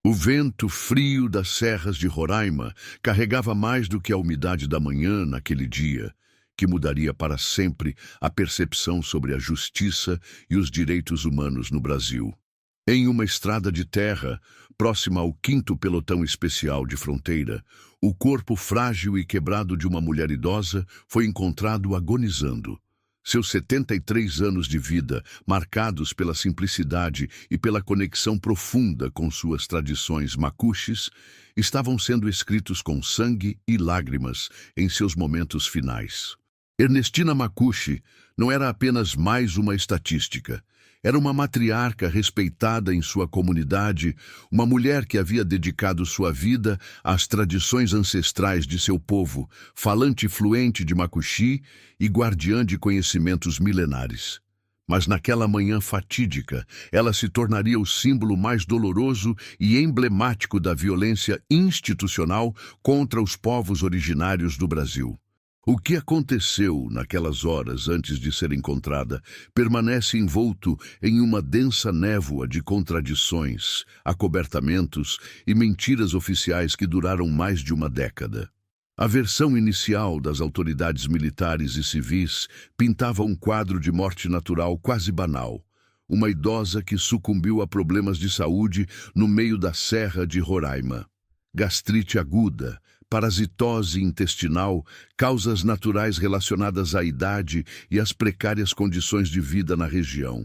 O vento frio das serras de Roraima carregava mais do que a umidade da manhã naquele dia, que mudaria para sempre a percepção sobre a justiça e os direitos humanos no Brasil. Em uma estrada de terra, próxima ao 5º Pelotão Especial de Fronteira, o corpo frágil e quebrado de uma mulher idosa foi encontrado agonizando. Seus 73 anos de vida, marcados pela simplicidade e pela conexão profunda com suas tradições macuxes, estavam sendo escritos com sangue e lágrimas em seus momentos finais. Ernestina Macuxi não era apenas mais uma estatística. Era uma matriarca respeitada em sua comunidade, uma mulher que havia dedicado sua vida às tradições ancestrais de seu povo, falante fluente de macuxi e guardiã de conhecimentos milenares. Mas naquela manhã fatídica, ela se tornaria o símbolo mais doloroso e emblemático da violência institucional contra os povos originários do Brasil. O que aconteceu naquelas horas antes de ser encontrada permanece envolto em uma densa névoa de contradições, acobertamentos e mentiras oficiais que duraram mais de uma década. A versão inicial das autoridades militares e civis pintava um quadro de morte natural quase banal. Uma idosa que sucumbiu a problemas de saúde no meio da Serra de Roraima. Gastrite aguda, parasitose intestinal, causas naturais relacionadas à idade e às precárias condições de vida na região.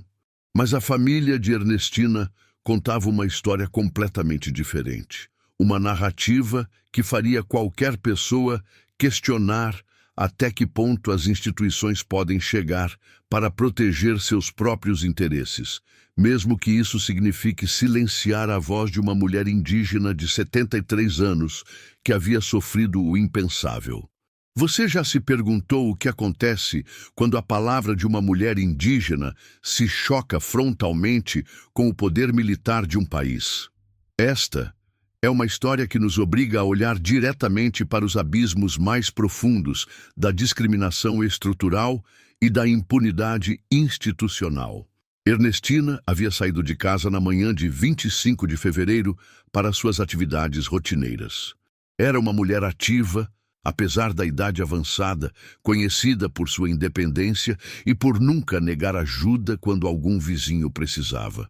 Mas a família de Ernestina contava uma história completamente diferente. Uma narrativa que faria qualquer pessoa questionar até que ponto as instituições podem chegar para proteger seus próprios interesses, mesmo que isso signifique silenciar a voz de uma mulher indígena de 73 anos que havia sofrido o impensável. Você já se perguntou o que acontece quando a palavra de uma mulher indígena se choca frontalmente com o poder militar de um país? Esta é uma história que nos obriga a olhar diretamente para os abismos mais profundos da discriminação estrutural e da impunidade institucional. Ernestina havia saído de casa na manhã de 25 de fevereiro para suas atividades rotineiras. Era uma mulher ativa, apesar da idade avançada, conhecida por sua independência e por nunca negar ajuda quando algum vizinho precisava.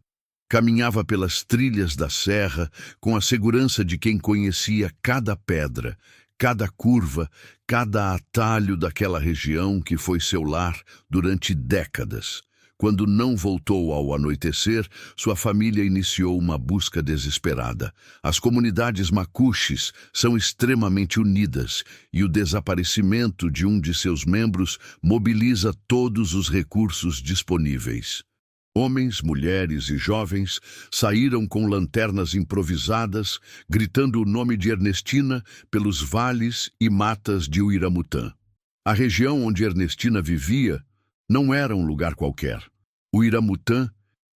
Caminhava pelas trilhas da serra com a segurança de quem conhecia cada pedra, cada curva, cada atalho daquela região que foi seu lar durante décadas. Quando não voltou ao anoitecer, sua família iniciou uma busca desesperada. As comunidades macuxes são extremamente unidas e o desaparecimento de um de seus membros mobiliza todos os recursos disponíveis. Homens, mulheres e jovens saíram com lanternas improvisadas, gritando o nome de Ernestina pelos vales e matas de Uiramutã. A região onde Ernestina vivia não era um lugar qualquer. O Uiramutã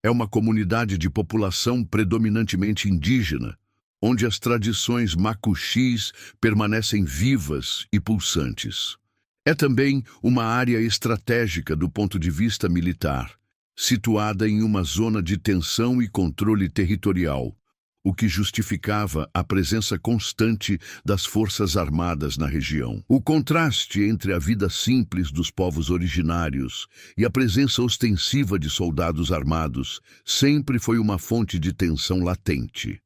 é uma comunidade de população predominantemente indígena, onde as tradições macuxis permanecem vivas e pulsantes. É também uma área estratégica do ponto de vista militar, situada em uma zona de tensão e controle territorial, o que justificava a presença constante das forças armadas na região. O contraste entre a vida simples dos povos originários e a presença ostensiva de soldados armados sempre foi uma fonte de tensão latente.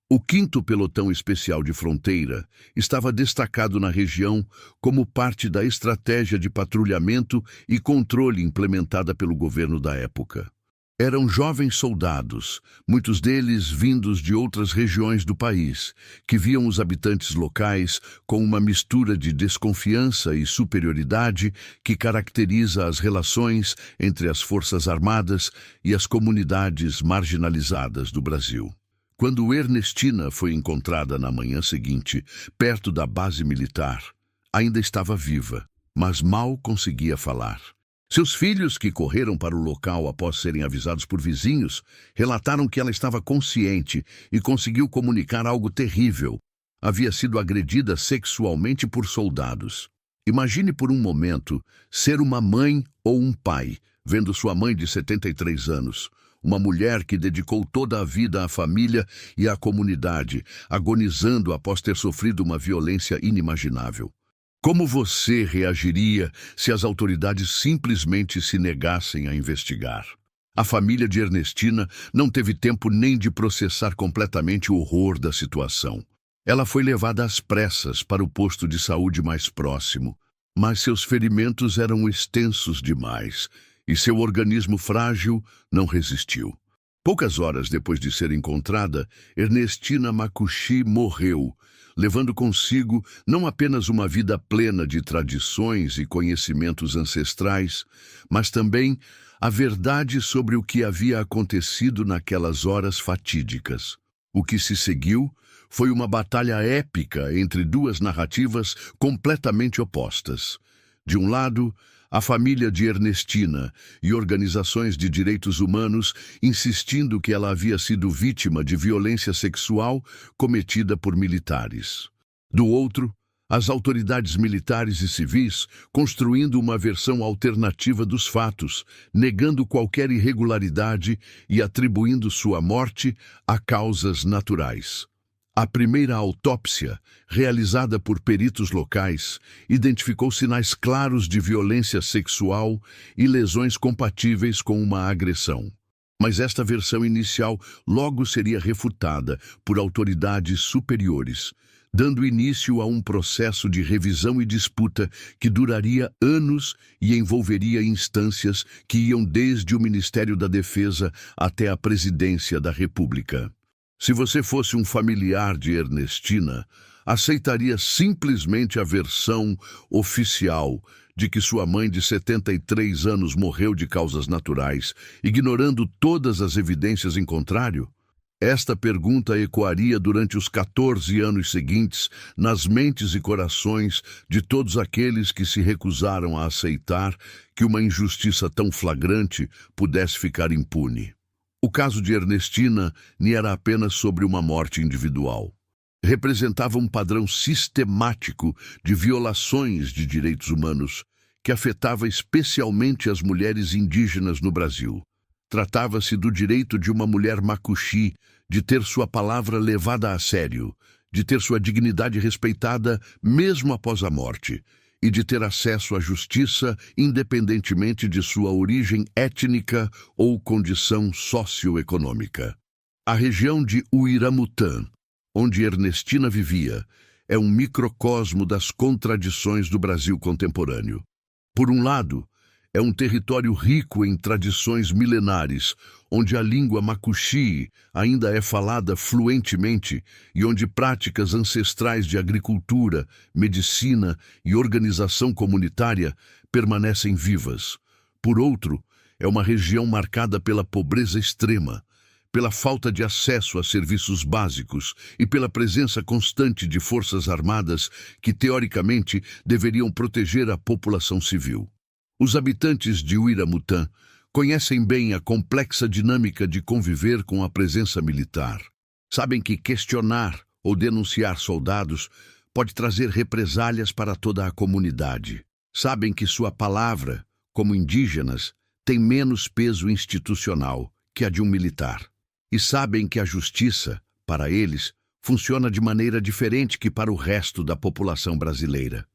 O 5º Pelotão Especial de Fronteira estava destacado na região como parte da estratégia de patrulhamento e controle implementada pelo governo da época. Eram jovens soldados, muitos deles vindos de outras regiões do país, que viam os habitantes locais com uma mistura de desconfiança e superioridade que caracteriza as relações entre as Forças Armadas e as comunidades marginalizadas do Brasil. Quando Ernestina foi encontrada na manhã seguinte, perto da base militar, ainda estava viva, mas mal conseguia falar. Seus filhos, que correram para o local após serem avisados por vizinhos, relataram que ela estava consciente e conseguiu comunicar algo terrível. Havia sido agredida sexualmente por soldados. Imagine por um momento ser uma mãe ou um pai, vendo sua mãe de 73 anos, uma mulher que dedicou toda a vida à família e à comunidade, agonizando após ter sofrido uma violência inimaginável. Como você reagiria se as autoridades simplesmente se negassem a investigar? A família de Ernestina não teve tempo nem de processar completamente o horror da situação. Ela foi levada às pressas para o posto de saúde mais próximo, mas seus ferimentos eram extensos demais e seu organismo frágil não resistiu. Poucas horas depois de ser encontrada, Ernestina Makushi morreu, levando consigo não apenas uma vida plena de tradições e conhecimentos ancestrais, mas também a verdade sobre o que havia acontecido naquelas horas fatídicas. O que se seguiu foi uma batalha épica entre duas narrativas completamente opostas. De um lado, a família de Ernestina e organizações de direitos humanos insistindo que ela havia sido vítima de violência sexual cometida por militares. Do outro, as autoridades militares e civis construindo uma versão alternativa dos fatos, negando qualquer irregularidade e atribuindo sua morte a causas naturais. A primeira autópsia, realizada por peritos locais, identificou sinais claros de violência sexual e lesões compatíveis com uma agressão. Mas esta versão inicial logo seria refutada por autoridades superiores, dando início a um processo de revisão e disputa que duraria anos e envolveria instâncias que iam desde o Ministério da Defesa até a Presidência da República. Se você fosse um familiar de Ernestina, aceitaria simplesmente a versão oficial de que sua mãe de 73 anos morreu de causas naturais, ignorando todas as evidências em contrário? Esta pergunta ecoaria durante os 14 anos seguintes nas mentes e corações de todos aqueles que se recusaram a aceitar que uma injustiça tão flagrante pudesse ficar impune. O caso de Ernestina nem era apenas sobre uma morte individual. Representava um padrão sistemático de violações de direitos humanos que afetava especialmente as mulheres indígenas no Brasil. Tratava-se do direito de uma mulher Makushi de ter sua palavra levada a sério, de ter sua dignidade respeitada mesmo após a morte, e de ter acesso à justiça independentemente de sua origem étnica ou condição socioeconômica. A região de Uiramutã, onde Ernestina vivia, é um microcosmo das contradições do Brasil contemporâneo. Por um lado, é um território rico em tradições milenares, onde a língua Makushi ainda é falada fluentemente e onde práticas ancestrais de agricultura, medicina e organização comunitária permanecem vivas. Por outro, é uma região marcada pela pobreza extrema, pela falta de acesso a serviços básicos e pela presença constante de forças armadas que, teoricamente, deveriam proteger a população civil. Os habitantes de Uiramutã conhecem bem a complexa dinâmica de conviver com a presença militar. Sabem que questionar ou denunciar soldados pode trazer represálias para toda a comunidade. Sabem que sua palavra, como indígenas, tem menos peso institucional que a de um militar. E sabem que a justiça, para eles, funciona de maneira diferente que para o resto da população brasileira.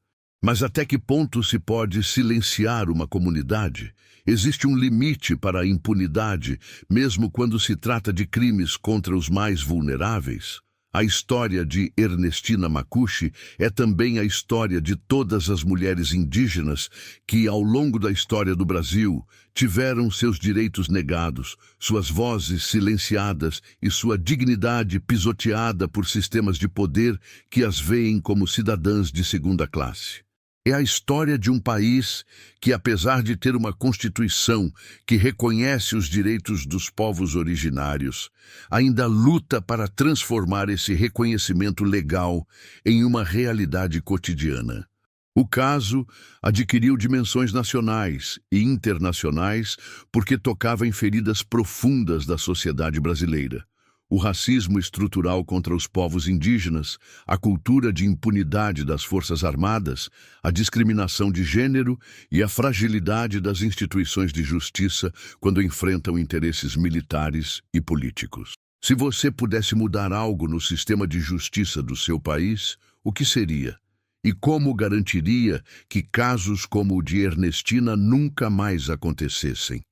Mas até que ponto se pode silenciar uma comunidade? Existe um limite para a impunidade, mesmo quando se trata de crimes contra os mais vulneráveis? A história de Ernestina Makushi é também a história de todas as mulheres indígenas que, ao longo da história do Brasil, tiveram seus direitos negados, suas vozes silenciadas e sua dignidade pisoteada por sistemas de poder que as veem como cidadãs de segunda classe. É a história de um país que, apesar de ter uma Constituição que reconhece os direitos dos povos originários, ainda luta para transformar esse reconhecimento legal em uma realidade cotidiana. O caso adquiriu dimensões nacionais e internacionais porque tocava em feridas profundas da sociedade brasileira. O racismo estrutural contra os povos indígenas, a cultura de impunidade das Forças Armadas, a discriminação de gênero e a fragilidade das instituições de justiça quando enfrentam interesses militares e políticos. Se você pudesse mudar algo no sistema de justiça do seu país, o que seria? E como garantiria que casos como o de Ernestina nunca mais acontecessem?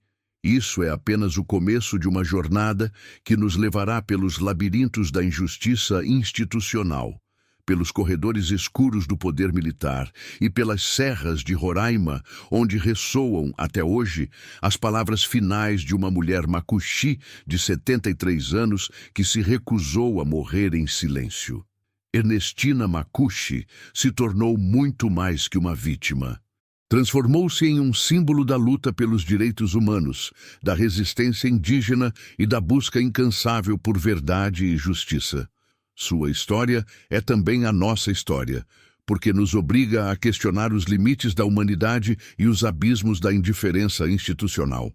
Isso é apenas o começo de uma jornada que nos levará pelos labirintos da injustiça institucional, pelos corredores escuros do poder militar e pelas serras de Roraima, onde ressoam, até hoje, as palavras finais de uma mulher macuxi de 73 anos que se recusou a morrer em silêncio. Ernestina Macuxi se tornou muito mais que uma vítima. Transformou-se em um símbolo da luta pelos direitos humanos, da resistência indígena e da busca incansável por verdade e justiça. Sua história é também a nossa história, porque nos obriga a questionar os limites da humanidade e os abismos da indiferença institucional.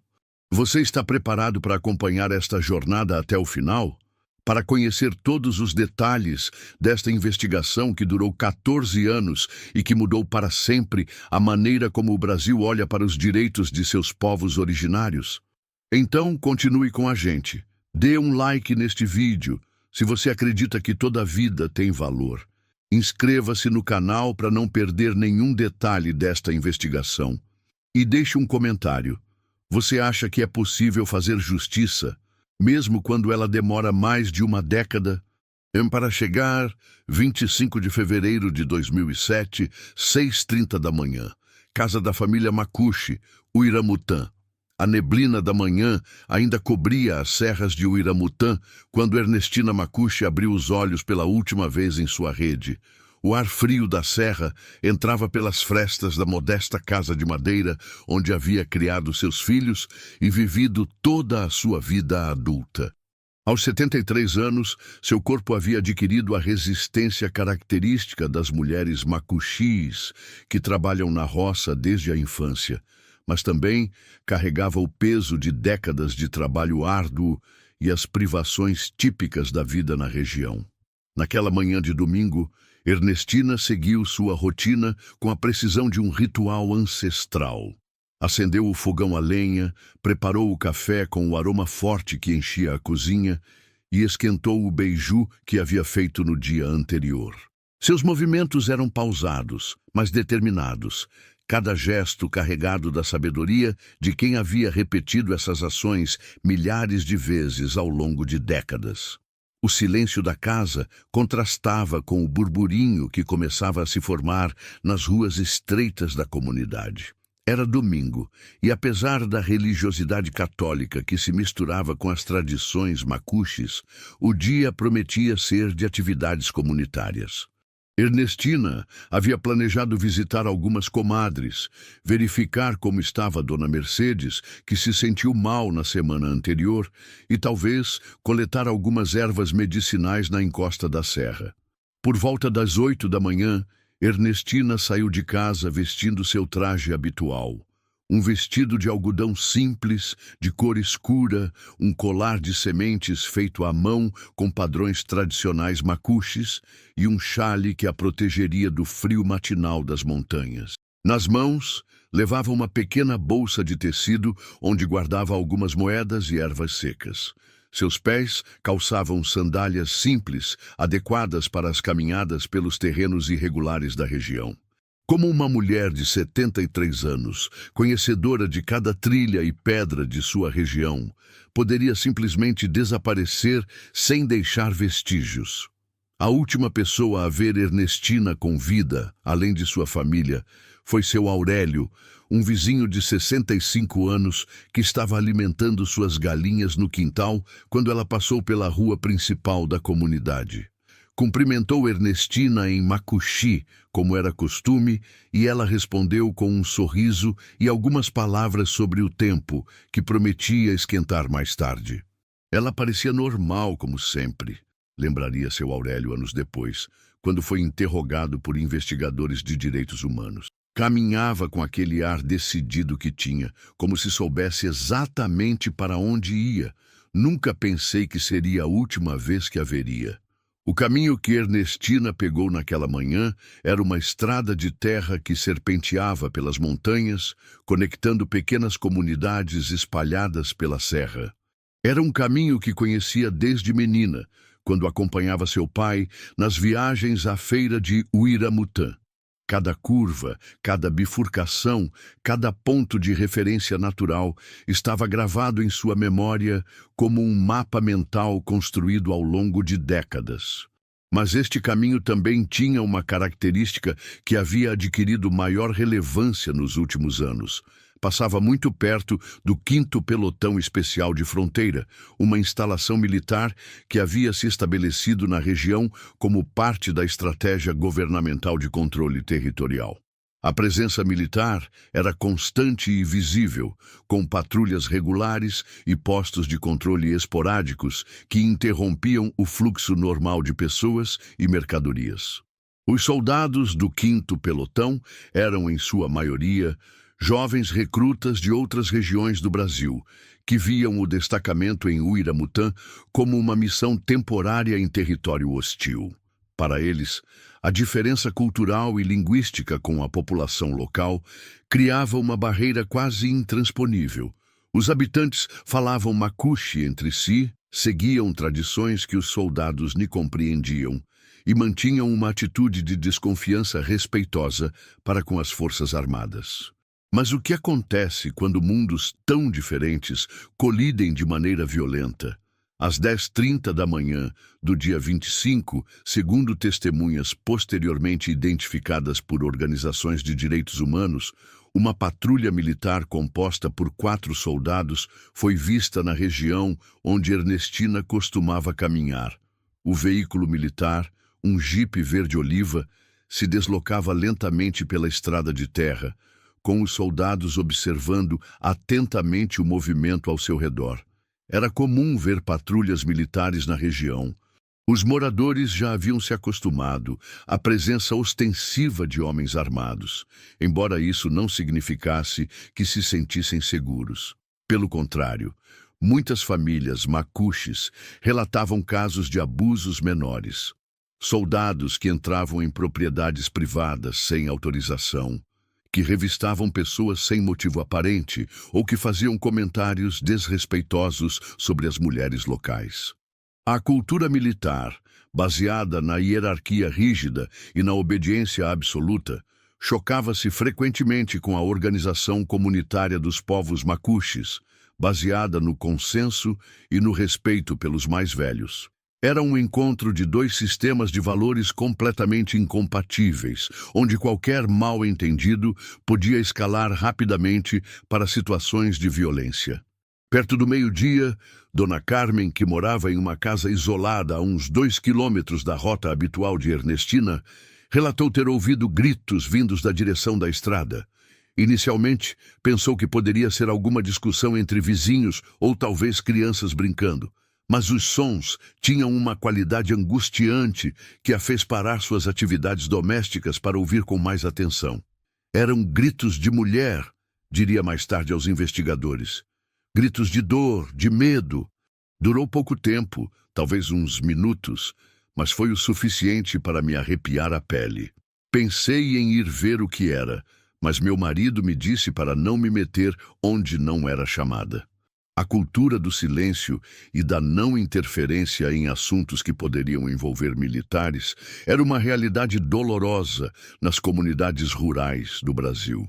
Você está preparado para acompanhar esta jornada até o final? Para conhecer todos os detalhes desta investigação que durou 14 anos e que mudou para sempre a maneira como o Brasil olha para os direitos de seus povos originários? Então, continue com a gente. Dê um like neste vídeo, se você acredita que toda vida tem valor. Inscreva-se no canal para não perder nenhum detalhe desta investigação. E deixe um comentário. Você acha que é possível fazer justiça, mesmo quando ela demora mais de uma década? Para chegar, 25 de fevereiro de 2007, 6h30 da manhã, casa da família Macuxi, Uiramutã. A neblina da manhã ainda cobria as serras de Uiramutã quando Ernestina Macuxi abriu os olhos pela última vez em sua rede. O ar frio da serra entrava pelas frestas da modesta casa de madeira onde havia criado seus filhos e vivido toda a sua vida adulta. Aos 73 anos, seu corpo havia adquirido a resistência característica das mulheres macuxis que trabalham na roça desde a infância, mas também carregava o peso de décadas de trabalho árduo e as privações típicas da vida na região. Naquela manhã de domingo, Ernestina seguiu sua rotina com a precisão de um ritual ancestral. Acendeu o fogão a lenha, preparou o café com o aroma forte que enchia a cozinha e esquentou o beiju que havia feito no dia anterior. Seus movimentos eram pausados, mas determinados, cada gesto carregado da sabedoria de quem havia repetido essas ações milhares de vezes ao longo de décadas. O silêncio da casa contrastava com o burburinho que começava a se formar nas ruas estreitas da comunidade. Era domingo, e apesar da religiosidade católica que se misturava com as tradições macuxis, o dia prometia ser de atividades comunitárias. Ernestina havia planejado visitar algumas comadres, verificar como estava Dona Mercedes, que se sentiu mal na semana anterior, e talvez coletar algumas ervas medicinais na encosta da serra. Por volta das 8 da manhã, Ernestina saiu de casa vestindo seu traje habitual. Um vestido de algodão simples, de cor escura, um colar de sementes feito à mão com padrões tradicionais macuxis e um chale que a protegeria do frio matinal das montanhas. Nas mãos, levava uma pequena bolsa de tecido onde guardava algumas moedas e ervas secas. Seus pés calçavam sandálias simples, adequadas para as caminhadas pelos terrenos irregulares da região. Como uma mulher de 73 anos, conhecedora de cada trilha e pedra de sua região, poderia simplesmente desaparecer sem deixar vestígios. A última pessoa a ver Ernestina com vida, além de sua família, foi seu Aurélio, um vizinho de 65 anos que estava alimentando suas galinhas no quintal quando ela passou pela rua principal da comunidade. Cumprimentou Ernestina em macuxi, como era costume, e ela respondeu com um sorriso e algumas palavras sobre o tempo, que prometia esquentar mais tarde. Ela parecia normal, como sempre, lembraria seu Aurélio anos depois, quando foi interrogado por investigadores de direitos humanos. Caminhava com aquele ar decidido que tinha, como se soubesse exatamente para onde ia, Nunca pensei que seria a última vez que a veria. O caminho que Ernestina pegou naquela manhã era uma estrada de terra que serpenteava pelas montanhas, conectando pequenas comunidades espalhadas pela serra. Era um caminho que conhecia desde menina, quando acompanhava seu pai nas viagens à feira de Uiramutã. Cada curva, cada bifurcação, cada ponto de referência natural estava gravado em sua memória como um mapa mental construído ao longo de décadas. Mas este caminho também tinha uma característica que havia adquirido maior relevância nos últimos anos. Passava muito perto do 5º Pelotão Especial de Fronteira, uma instalação militar que havia se estabelecido na região como parte da estratégia governamental de controle territorial. A presença militar era constante e visível, com patrulhas regulares e postos de controle esporádicos que interrompiam o fluxo normal de pessoas e mercadorias. Os soldados do 5º Pelotão eram, em sua maioria, jovens recrutas de outras regiões do Brasil, que viam o destacamento em Uiramutã como uma missão temporária em território hostil. Para eles, a diferença cultural e linguística com a população local criava uma barreira quase intransponível. Os habitantes falavam macuxe entre si, seguiam tradições que os soldados nem compreendiam e mantinham uma atitude de desconfiança respeitosa para com as forças armadas. Mas o que acontece quando mundos tão diferentes colidem de maneira violenta? Às 10h30 da manhã do dia 25, segundo testemunhas posteriormente identificadas por organizações de direitos humanos, uma patrulha militar composta por 4 soldados foi vista na região onde Ernestina costumava caminhar. O veículo militar, um jipe verde-oliva, se deslocava lentamente pela estrada de terra, com os soldados observando atentamente o movimento ao seu redor. Era comum ver patrulhas militares na região. Os moradores já haviam se acostumado à presença ostensiva de homens armados, embora isso não significasse que se sentissem seguros. Pelo contrário, muitas famílias macuxes relatavam casos de abusos menores. Soldados que entravam em propriedades privadas sem autorização, que revistavam pessoas sem motivo aparente ou que faziam comentários desrespeitosos sobre as mulheres locais. A cultura militar, baseada na hierarquia rígida e na obediência absoluta, chocava-se frequentemente com a organização comunitária dos povos macuxes, baseada no consenso e no respeito pelos mais velhos. Era um encontro de 2 sistemas de valores completamente incompatíveis, onde qualquer mal-entendido podia escalar rapidamente para situações de violência. Perto do meio-dia, Dona Carmen, que morava em uma casa isolada a uns 2 quilômetros da rota habitual de Ernestina, relatou ter ouvido gritos vindos da direção da estrada. Inicialmente, pensou que poderia ser alguma discussão entre vizinhos ou talvez crianças brincando. Mas os sons tinham uma qualidade angustiante que a fez parar suas atividades domésticas para ouvir com mais atenção. Eram gritos de mulher, diria mais tarde aos investigadores. Gritos de dor, de medo. Durou pouco tempo, talvez uns minutos, mas foi o suficiente para me arrepiar a pele. Pensei em ir ver o que era, mas meu marido me disse para não me meter onde não era chamada. A cultura do silêncio e da não interferência em assuntos que poderiam envolver militares era uma realidade dolorosa nas comunidades rurais do Brasil.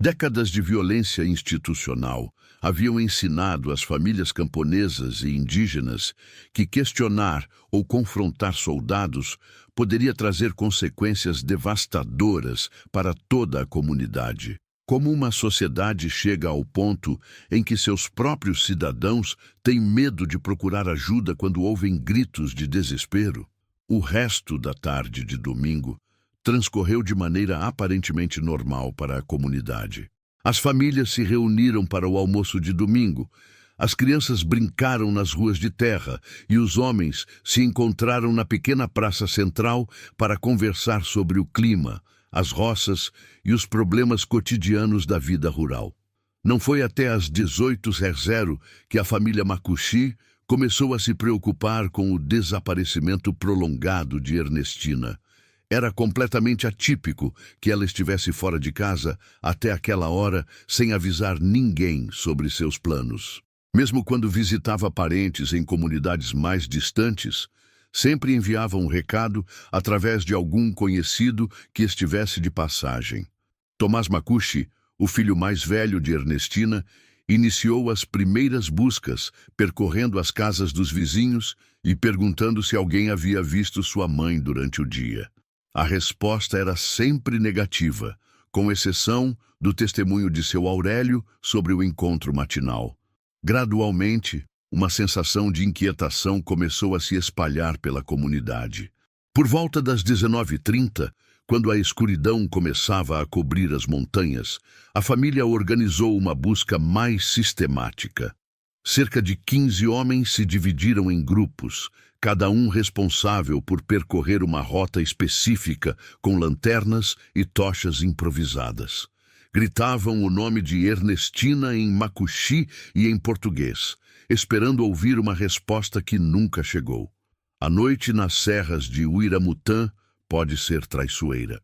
Décadas de violência institucional haviam ensinado às famílias camponesas e indígenas que questionar ou confrontar soldados poderia trazer consequências devastadoras para toda a comunidade. Como uma sociedade chega ao ponto em que seus próprios cidadãos têm medo de procurar ajuda quando ouvem gritos de desespero? O resto da tarde de domingo transcorreu de maneira aparentemente normal para a comunidade. As famílias se reuniram para o almoço de domingo, as crianças brincaram nas ruas de terra e os homens se encontraram na pequena praça central para conversar sobre o clima, as roças e os problemas cotidianos da vida rural. Não foi até às 18h00 que a família Macuxi começou a se preocupar com o desaparecimento prolongado de Ernestina. Era completamente atípico que ela estivesse fora de casa até aquela hora sem avisar ninguém sobre seus planos. Mesmo quando visitava parentes em comunidades mais distantes, sempre enviava um recado através de algum conhecido que estivesse de passagem. Tomás Makushi, o filho mais velho de Ernestina, iniciou as primeiras buscas, percorrendo as casas dos vizinhos e perguntando se alguém havia visto sua mãe durante o dia. A resposta era sempre negativa, com exceção do testemunho de seu Aurélio sobre o encontro matinal. Gradualmente, uma sensação de inquietação começou a se espalhar pela comunidade. Por volta das 19h30, quando a escuridão começava a cobrir as montanhas, a família organizou uma busca mais sistemática. Cerca de 15 homens se dividiram em grupos, cada um responsável por percorrer uma rota específica com lanternas e tochas improvisadas. Gritavam o nome de Ernestina em Makushi e em português, esperando ouvir uma resposta que nunca chegou. A noite nas serras de Uiramutã pode ser traiçoeira.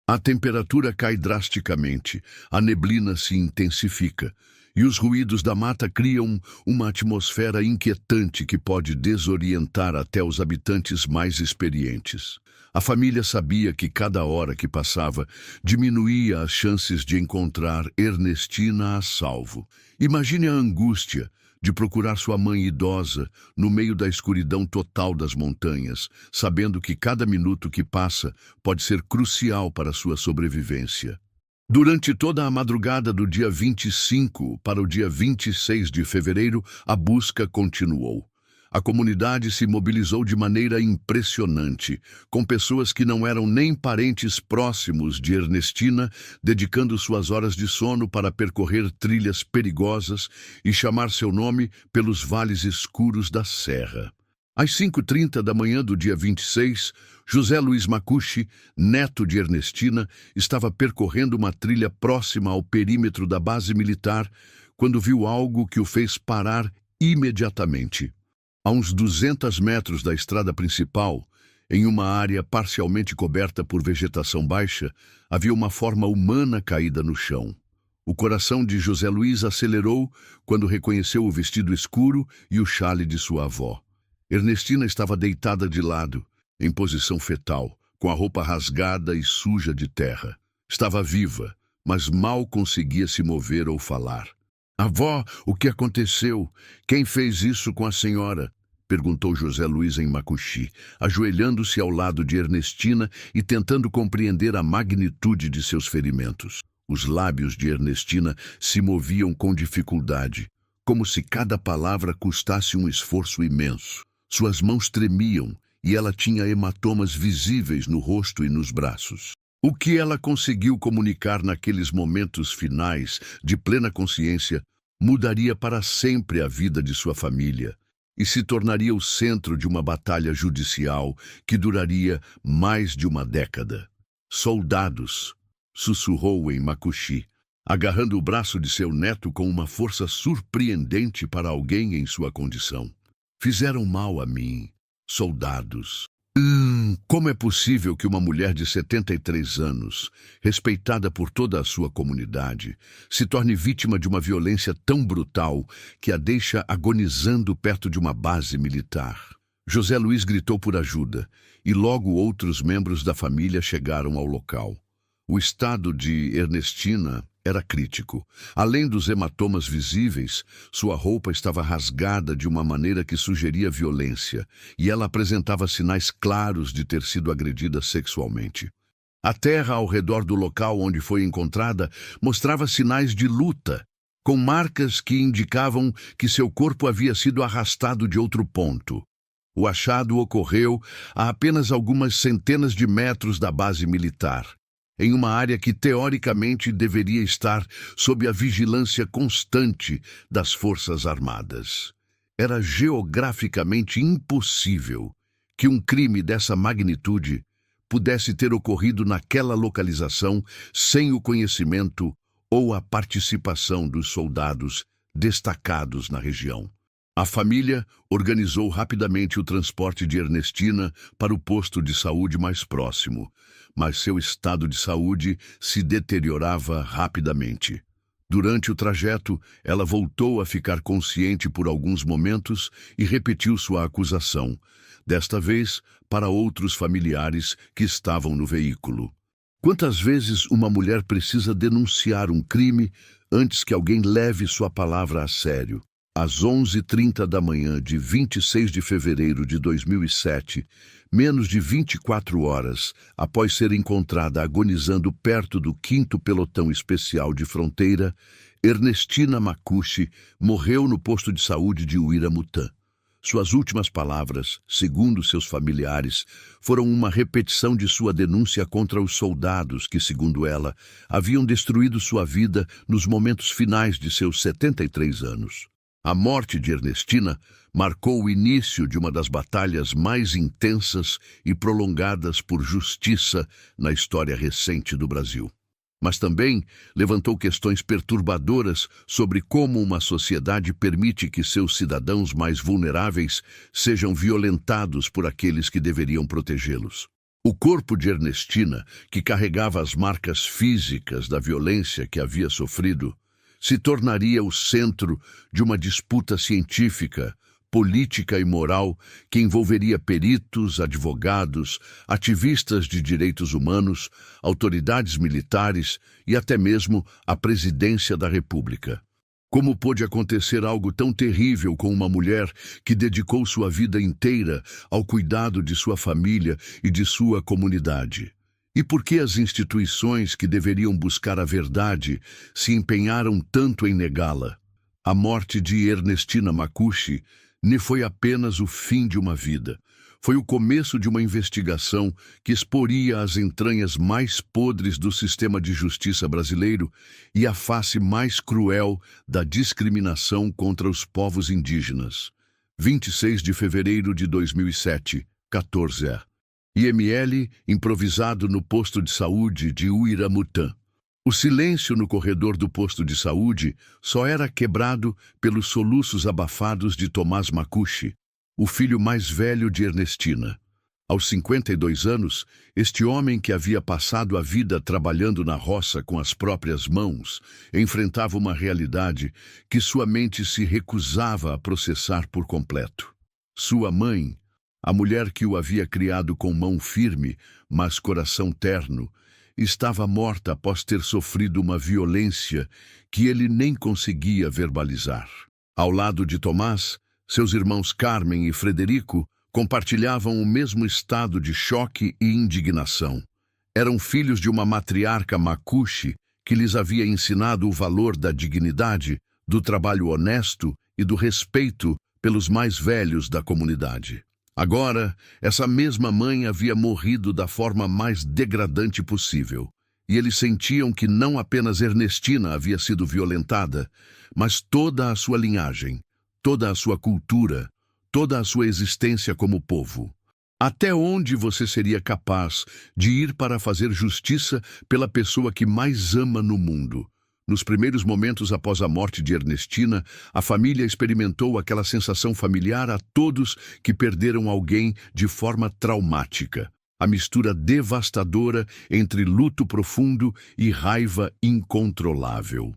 A temperatura cai drasticamente, a neblina se intensifica, e os ruídos da mata criam uma atmosfera inquietante que pode desorientar até os habitantes mais experientes. A família sabia que cada hora que passava diminuía as chances de encontrar Ernestina a salvo. Imagine a angústia de procurar sua mãe idosa no meio da escuridão total das montanhas, sabendo que cada minuto que passa pode ser crucial para sua sobrevivência. Durante toda a madrugada do dia 25 para o dia 26 de fevereiro, a busca continuou. A comunidade se mobilizou de maneira impressionante, com pessoas que não eram nem parentes próximos de Ernestina, dedicando suas horas de sono para percorrer trilhas perigosas e chamar seu nome pelos vales escuros da serra. Às 5h30 da manhã do dia 26, José Luiz Makushi, neto de Ernestina, estava percorrendo uma trilha próxima ao perímetro da base militar quando viu algo que o fez parar imediatamente. A uns 200 metros da estrada principal, em uma área parcialmente coberta por vegetação baixa, havia uma forma humana caída no chão. O coração de José Luiz acelerou quando reconheceu o vestido escuro e o xale de sua avó. Ernestina estava deitada de lado, em posição fetal, com a roupa rasgada e suja de terra. Estava viva, mas mal conseguia se mover ou falar. "Avó, o que aconteceu? Quem fez isso com a senhora?" perguntou José Luiz em Makushi, ajoelhando-se ao lado de Ernestina e tentando compreender a magnitude de seus ferimentos. Os lábios de Ernestina se moviam com dificuldade, como se cada palavra custasse um esforço imenso. Suas mãos tremiam e ela tinha hematomas visíveis no rosto e nos braços. O que ela conseguiu comunicar naqueles momentos finais de plena consciência mudaria para sempre a vida de sua família e se tornaria o centro de uma batalha judicial que duraria mais de uma década. "Soldados", sussurrou em Makushi, agarrando o braço de seu neto com uma força surpreendente para alguém em sua condição. "Fizeram mal a mim. Soldados. Como é possível que uma mulher de 73 anos, respeitada por toda a sua comunidade, se torne vítima de uma violência tão brutal que a deixa agonizando perto de uma base militar?" José Luiz gritou por ajuda, e logo outros membros da família chegaram ao local. O estado de Ernestina era crítico. Além dos hematomas visíveis, sua roupa estava rasgada de uma maneira que sugeria violência, e ela apresentava sinais claros de ter sido agredida sexualmente. A terra ao redor do local onde foi encontrada mostrava sinais de luta, com marcas que indicavam que seu corpo havia sido arrastado de outro ponto. O achado ocorreu a apenas algumas centenas de metros da base militar, em uma área que teoricamente deveria estar sob a vigilância constante das Forças Armadas. Era geograficamente impossível que um crime dessa magnitude pudesse ter ocorrido naquela localização sem o conhecimento ou a participação dos soldados destacados na região. A família organizou rapidamente o transporte de Ernestina para o posto de saúde mais próximo, mas seu estado de saúde se deteriorava rapidamente. Durante o trajeto, ela voltou a ficar consciente por alguns momentos e repetiu sua acusação, desta vez para outros familiares que estavam no veículo. Quantas vezes uma mulher precisa denunciar um crime antes que alguém leve sua palavra a sério? Às 11h30 da manhã de 26 de fevereiro de 2007, menos de 24 horas após ser encontrada agonizando perto do 5º Pelotão Especial de Fronteira, Ernestina Makushi morreu no posto de saúde de Uiramutã. Suas últimas palavras, segundo seus familiares, foram uma repetição de sua denúncia contra os soldados que, segundo ela, haviam destruído sua vida nos momentos finais de seus 73 anos. A morte de Ernestina marcou o início de uma das batalhas mais intensas e prolongadas por justiça na história recente do Brasil. Mas também levantou questões perturbadoras sobre como uma sociedade permite que seus cidadãos mais vulneráveis sejam violentados por aqueles que deveriam protegê-los. O corpo de Ernestina, que carregava as marcas físicas da violência que havia sofrido, se tornaria o centro de uma disputa científica, política e moral que envolveria peritos, advogados, ativistas de direitos humanos, autoridades militares e até mesmo a presidência da República. Como pôde acontecer algo tão terrível com uma mulher que dedicou sua vida inteira ao cuidado de sua família e de sua comunidade? E por que as instituições que deveriam buscar a verdade se empenharam tanto em negá-la? A morte de Ernestina Makushi não foi apenas o fim de uma vida. Foi o começo de uma investigação que exporia as entranhas mais podres do sistema de justiça brasileiro e a face mais cruel da discriminação contra os povos indígenas. 26 de fevereiro de 2007, 14h. IML improvisado no posto de saúde de Uiramutã. O silêncio no corredor do posto de saúde só era quebrado pelos soluços abafados de Tomás Makushi, o filho mais velho de Ernestina. Aos 52 anos, este homem que havia passado a vida trabalhando na roça com as próprias mãos, enfrentava uma realidade que sua mente se recusava a processar por completo. Sua mãe, a mulher que o havia criado com mão firme, mas coração terno, estava morta após ter sofrido uma violência que ele nem conseguia verbalizar. Ao lado de Tomás, seus irmãos Carmen e Frederico compartilhavam o mesmo estado de choque e indignação. Eram filhos de uma matriarca Makushi que lhes havia ensinado o valor da dignidade, do trabalho honesto e do respeito pelos mais velhos da comunidade. Agora, essa mesma mãe havia morrido da forma mais degradante possível, e eles sentiam que não apenas Ernestina havia sido violentada, mas toda a sua linhagem, toda a sua cultura, toda a sua existência como povo. Até onde você seria capaz de ir para fazer justiça pela pessoa que mais ama no mundo? Nos primeiros momentos após a morte de Ernestina, a família experimentou aquela sensação familiar a todos que perderam alguém de forma traumática. A mistura devastadora entre luto profundo e raiva incontrolável.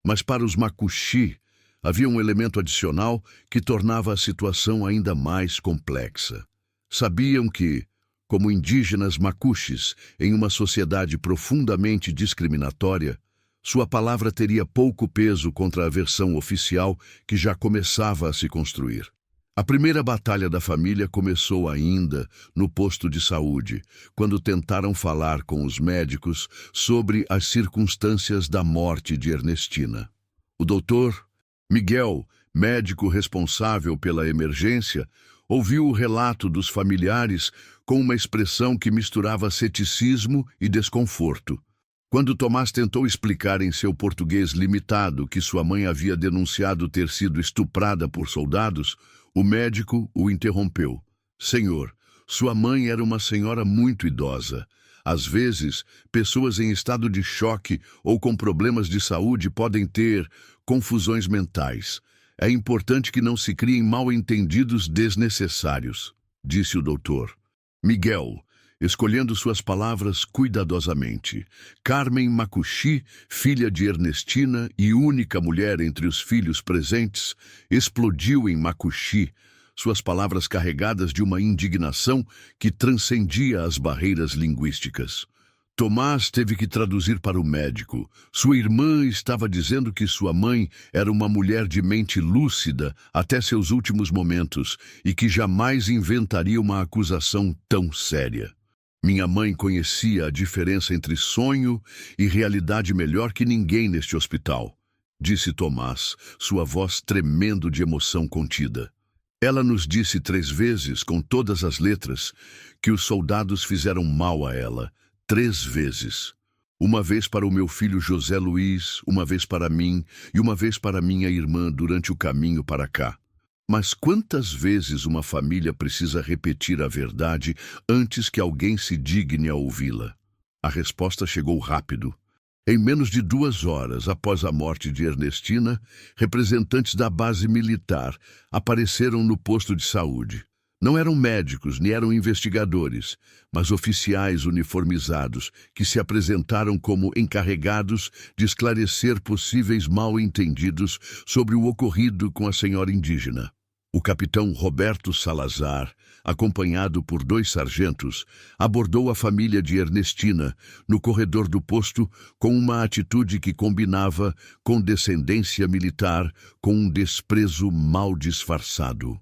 Mas para os Makushi, havia um elemento adicional que tornava a situação ainda mais complexa. Sabiam que, como indígenas Makushis em uma sociedade profundamente discriminatória, sua palavra teria pouco peso contra a versão oficial que já começava a se construir. A primeira batalha da família começou ainda no posto de saúde, quando tentaram falar com os médicos sobre as circunstâncias da morte de Ernestina. O doutor Miguel, médico responsável pela emergência, ouviu o relato dos familiares com uma expressão que misturava ceticismo e desconforto. Quando Tomás tentou explicar em seu português limitado que sua mãe havia denunciado ter sido estuprada por soldados, o médico o interrompeu. Senhor, sua mãe era uma senhora muito idosa. Às vezes, pessoas em estado de choque ou com problemas de saúde podem ter confusões mentais. É importante que não se criem mal-entendidos desnecessários, disse o doutor. Miguel, escolhendo suas palavras cuidadosamente. Carmen Macuxi, filha de Ernestina e única mulher entre os filhos presentes, explodiu em Macuxi, suas palavras carregadas de uma indignação que transcendia as barreiras linguísticas. Tomás teve que traduzir para o médico. Sua irmã estava dizendo que sua mãe era uma mulher de mente lúcida até seus últimos momentos e que jamais inventaria uma acusação tão séria. Minha mãe conhecia a diferença entre sonho e realidade melhor que ninguém neste hospital, disse Tomás, sua voz tremendo de emoção contida. Ela nos disse 3 vezes, com todas as letras, que os soldados fizeram mal a ela. 3 vezes. Uma vez para o meu filho José Luiz, uma vez para mim e uma vez para minha irmã durante o caminho para cá. Mas quantas vezes uma família precisa repetir a verdade antes que alguém se digne a ouvi-la? A resposta chegou rápido. Em menos de 2 horas após a morte de Ernestina, representantes da base militar apareceram no posto de saúde. Não eram médicos, nem eram investigadores, mas oficiais uniformizados que se apresentaram como encarregados de esclarecer possíveis mal-entendidos sobre o ocorrido com a senhora indígena. O capitão Roberto Salazar, acompanhado por 2 sargentos, abordou a família de Ernestina no corredor do posto com uma atitude que combinava condescendência militar com um desprezo mal disfarçado.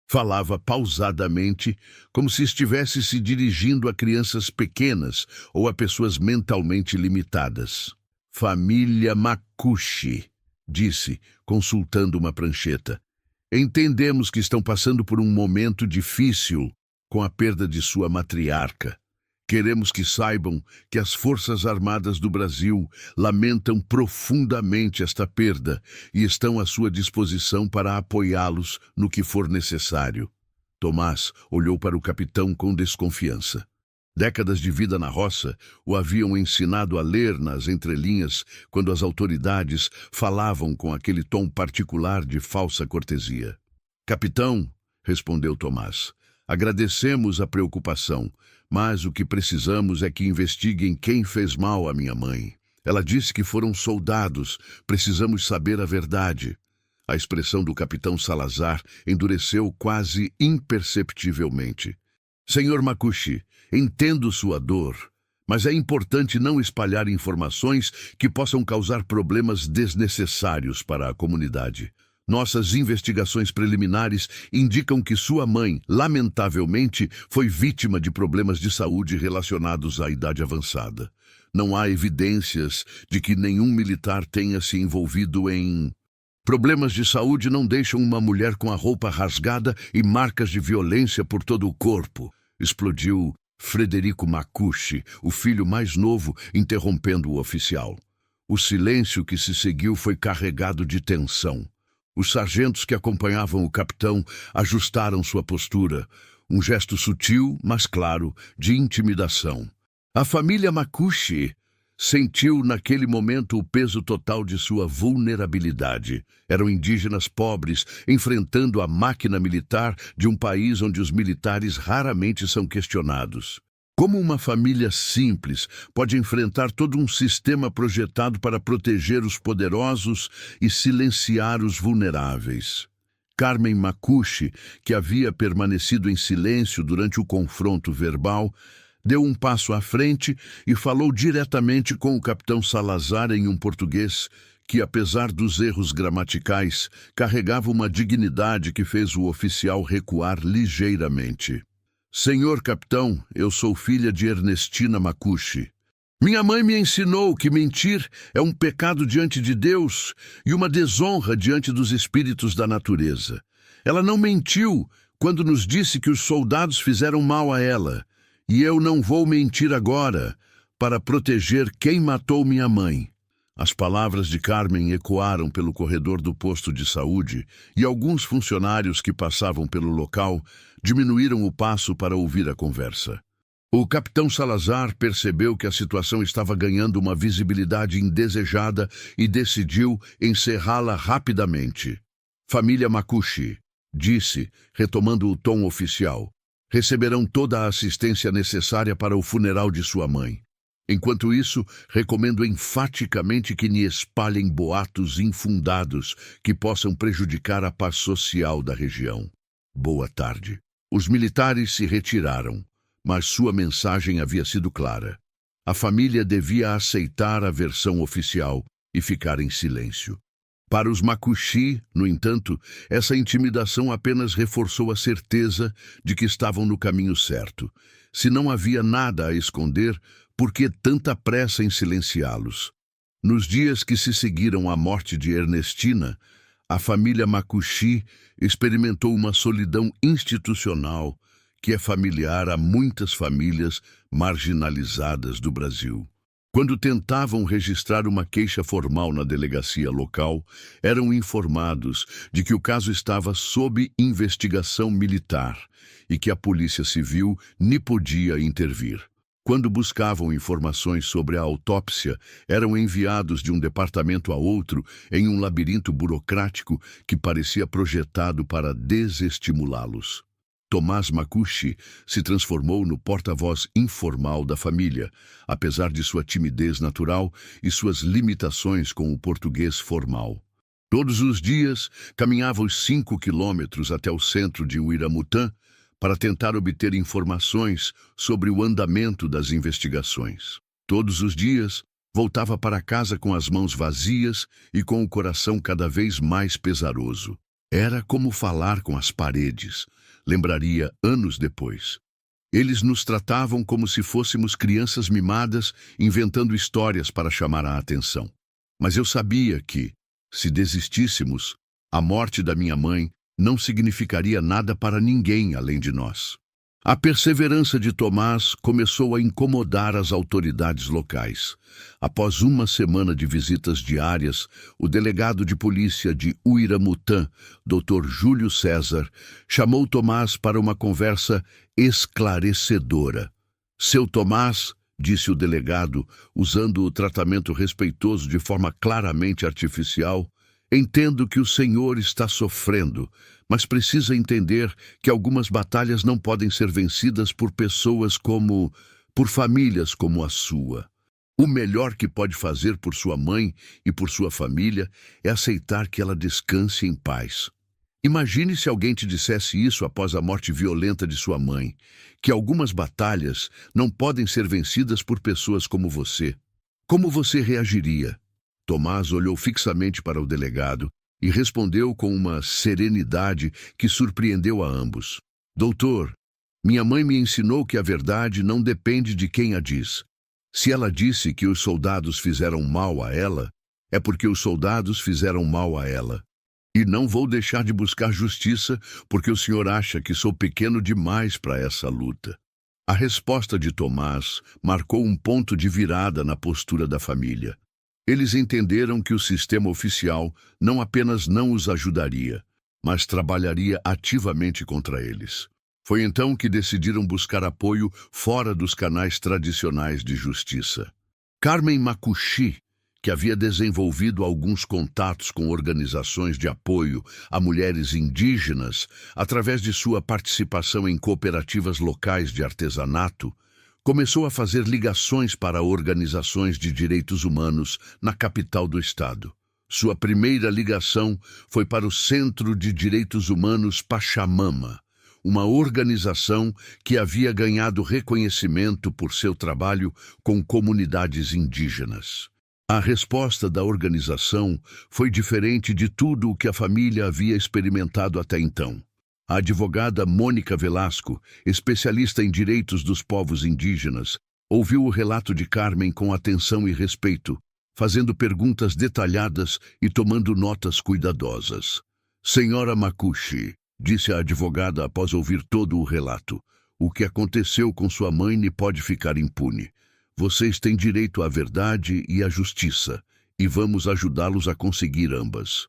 Falava pausadamente, como se estivesse se dirigindo a crianças pequenas ou a pessoas mentalmente limitadas. Família Macuxi, disse, consultando uma prancheta. Entendemos que estão passando por um momento difícil com a perda de sua matriarca. Queremos que saibam que as Forças Armadas do Brasil lamentam profundamente esta perda e estão à sua disposição para apoiá-los no que for necessário. Tomás olhou para o capitão com desconfiança. Décadas de vida na roça o haviam ensinado a ler nas entrelinhas quando as autoridades falavam com aquele tom particular de falsa cortesia. Capitão, respondeu Tomás, agradecemos a preocupação, mas o que precisamos é que investiguem quem fez mal à minha mãe. Ela disse que foram soldados, precisamos saber a verdade. A expressão do capitão Salazar endureceu quase imperceptivelmente. Senhor Macuxi, entendo sua dor, mas é importante não espalhar informações que possam causar problemas desnecessários para a comunidade. Nossas investigações preliminares indicam que sua mãe, lamentavelmente, foi vítima de problemas de saúde relacionados à idade avançada. Não há evidências de que nenhum militar tenha se envolvido em... Problemas de saúde não deixam uma mulher com a roupa rasgada e marcas de violência por todo o corpo, explodiu Frederico Macuxi, o filho mais novo, interrompendo o oficial. O silêncio que se seguiu foi carregado de tensão. Os sargentos que acompanhavam o capitão ajustaram sua postura, um gesto sutil, mas claro, de intimidação. A família Macuxi sentiu naquele momento o peso total de sua vulnerabilidade. Eram indígenas pobres, enfrentando a máquina militar de um país onde os militares raramente são questionados. Como uma família simples pode enfrentar todo um sistema projetado para proteger os poderosos e silenciar os vulneráveis? Carmen Macuxi, que havia permanecido em silêncio durante o confronto verbal, deu um passo à frente e falou diretamente com o capitão Salazar em um português que, apesar dos erros gramaticais, carregava uma dignidade que fez o oficial recuar ligeiramente. Senhor capitão, eu sou filha de Ernestina Macuxi. Minha mãe me ensinou que mentir é um pecado diante de Deus e uma desonra diante dos espíritos da natureza. Ela não mentiu quando nos disse que os soldados fizeram mal a ela, e eu não vou mentir agora para proteger quem matou minha mãe. As palavras de Carmen ecoaram pelo corredor do posto de saúde e alguns funcionários que passavam pelo local diminuíram o passo para ouvir a conversa. O capitão Salazar percebeu que a situação estava ganhando uma visibilidade indesejada e decidiu encerrá-la rapidamente. Família Makushi, disse, retomando o tom oficial, receberão toda a assistência necessária para o funeral de sua mãe. Enquanto isso, recomendo enfaticamente que me espalhem boatos infundados que possam prejudicar a paz social da região. Boa tarde. Os militares se retiraram, mas sua mensagem havia sido clara. A família devia aceitar a versão oficial e ficar em silêncio. Para os Makushi, no entanto, essa intimidação apenas reforçou a certeza de que estavam no caminho certo. Se não havia nada a esconder, por que tanta pressa em silenciá-los? Nos dias que se seguiram à morte de Ernestina, a família Makushi experimentou uma solidão institucional que é familiar a muitas famílias marginalizadas do Brasil. Quando tentavam registrar uma queixa formal na delegacia local, eram informados de que o caso estava sob investigação militar e que a Polícia Civil nem podia intervir. Quando buscavam informações sobre a autópsia, eram enviados de um departamento a outro em um labirinto burocrático que parecia projetado para desestimulá-los. Tomás Makushi se transformou no porta-voz informal da família, apesar de sua timidez natural e suas limitações com o português formal. Todos os dias, caminhava os 5 quilômetros até o centro de Uiramutã para tentar obter informações sobre o andamento das investigações. Todos os dias, voltava para casa com as mãos vazias e com o coração cada vez mais pesaroso. Era como falar com as paredes, lembraria anos depois. Eles nos tratavam como se fôssemos crianças mimadas, inventando histórias para chamar a atenção. Mas eu sabia que, se desistíssemos, a morte da minha mãe não significaria nada para ninguém além de nós. A perseverança de Tomás começou a incomodar as autoridades locais. Após uma semana de visitas diárias, o delegado de polícia de Uiramutã, Dr. Júlio César, chamou Tomás para uma conversa esclarecedora. Seu Tomás, disse o delegado, usando o tratamento respeitoso de forma claramente artificial, entendo que o senhor está sofrendo, mas precisa entender que algumas batalhas não podem ser vencidas por por famílias como a sua. O melhor que pode fazer por sua mãe e por sua família é aceitar que ela descanse em paz. Imagine se alguém te dissesse isso após a morte violenta de sua mãe, que algumas batalhas não podem ser vencidas por pessoas como você. Como você reagiria? Tomás olhou fixamente para o delegado e respondeu com uma serenidade que surpreendeu a ambos. Doutor, minha mãe me ensinou que a verdade não depende de quem a diz. Se ela disse que os soldados fizeram mal a ela, é porque os soldados fizeram mal a ela. E não vou deixar de buscar justiça porque o senhor acha que sou pequeno demais para essa luta. A resposta de Tomás marcou um ponto de virada na postura da família. Eles entenderam que o sistema oficial não apenas não os ajudaria, mas trabalharia ativamente contra eles. Foi então que decidiram buscar apoio fora dos canais tradicionais de justiça. Carmen Makushi, que havia desenvolvido alguns contatos com organizações de apoio a mulheres indígenas através de sua participação em cooperativas locais de artesanato, começou a fazer ligações para organizações de direitos humanos na capital do estado. Sua primeira ligação foi para o Centro de Direitos Humanos Pachamama, uma organização que havia ganhado reconhecimento por seu trabalho com comunidades indígenas. A resposta da organização foi diferente de tudo o que a família havia experimentado até então. A advogada Mônica Velasco, especialista em direitos dos povos indígenas, ouviu o relato de Carmen com atenção e respeito, fazendo perguntas detalhadas e tomando notas cuidadosas. Senhora Makushi, disse a advogada após ouvir todo o relato, o que aconteceu com sua mãe não pode ficar impune. Vocês têm direito à verdade e à justiça, e vamos ajudá-los a conseguir ambas.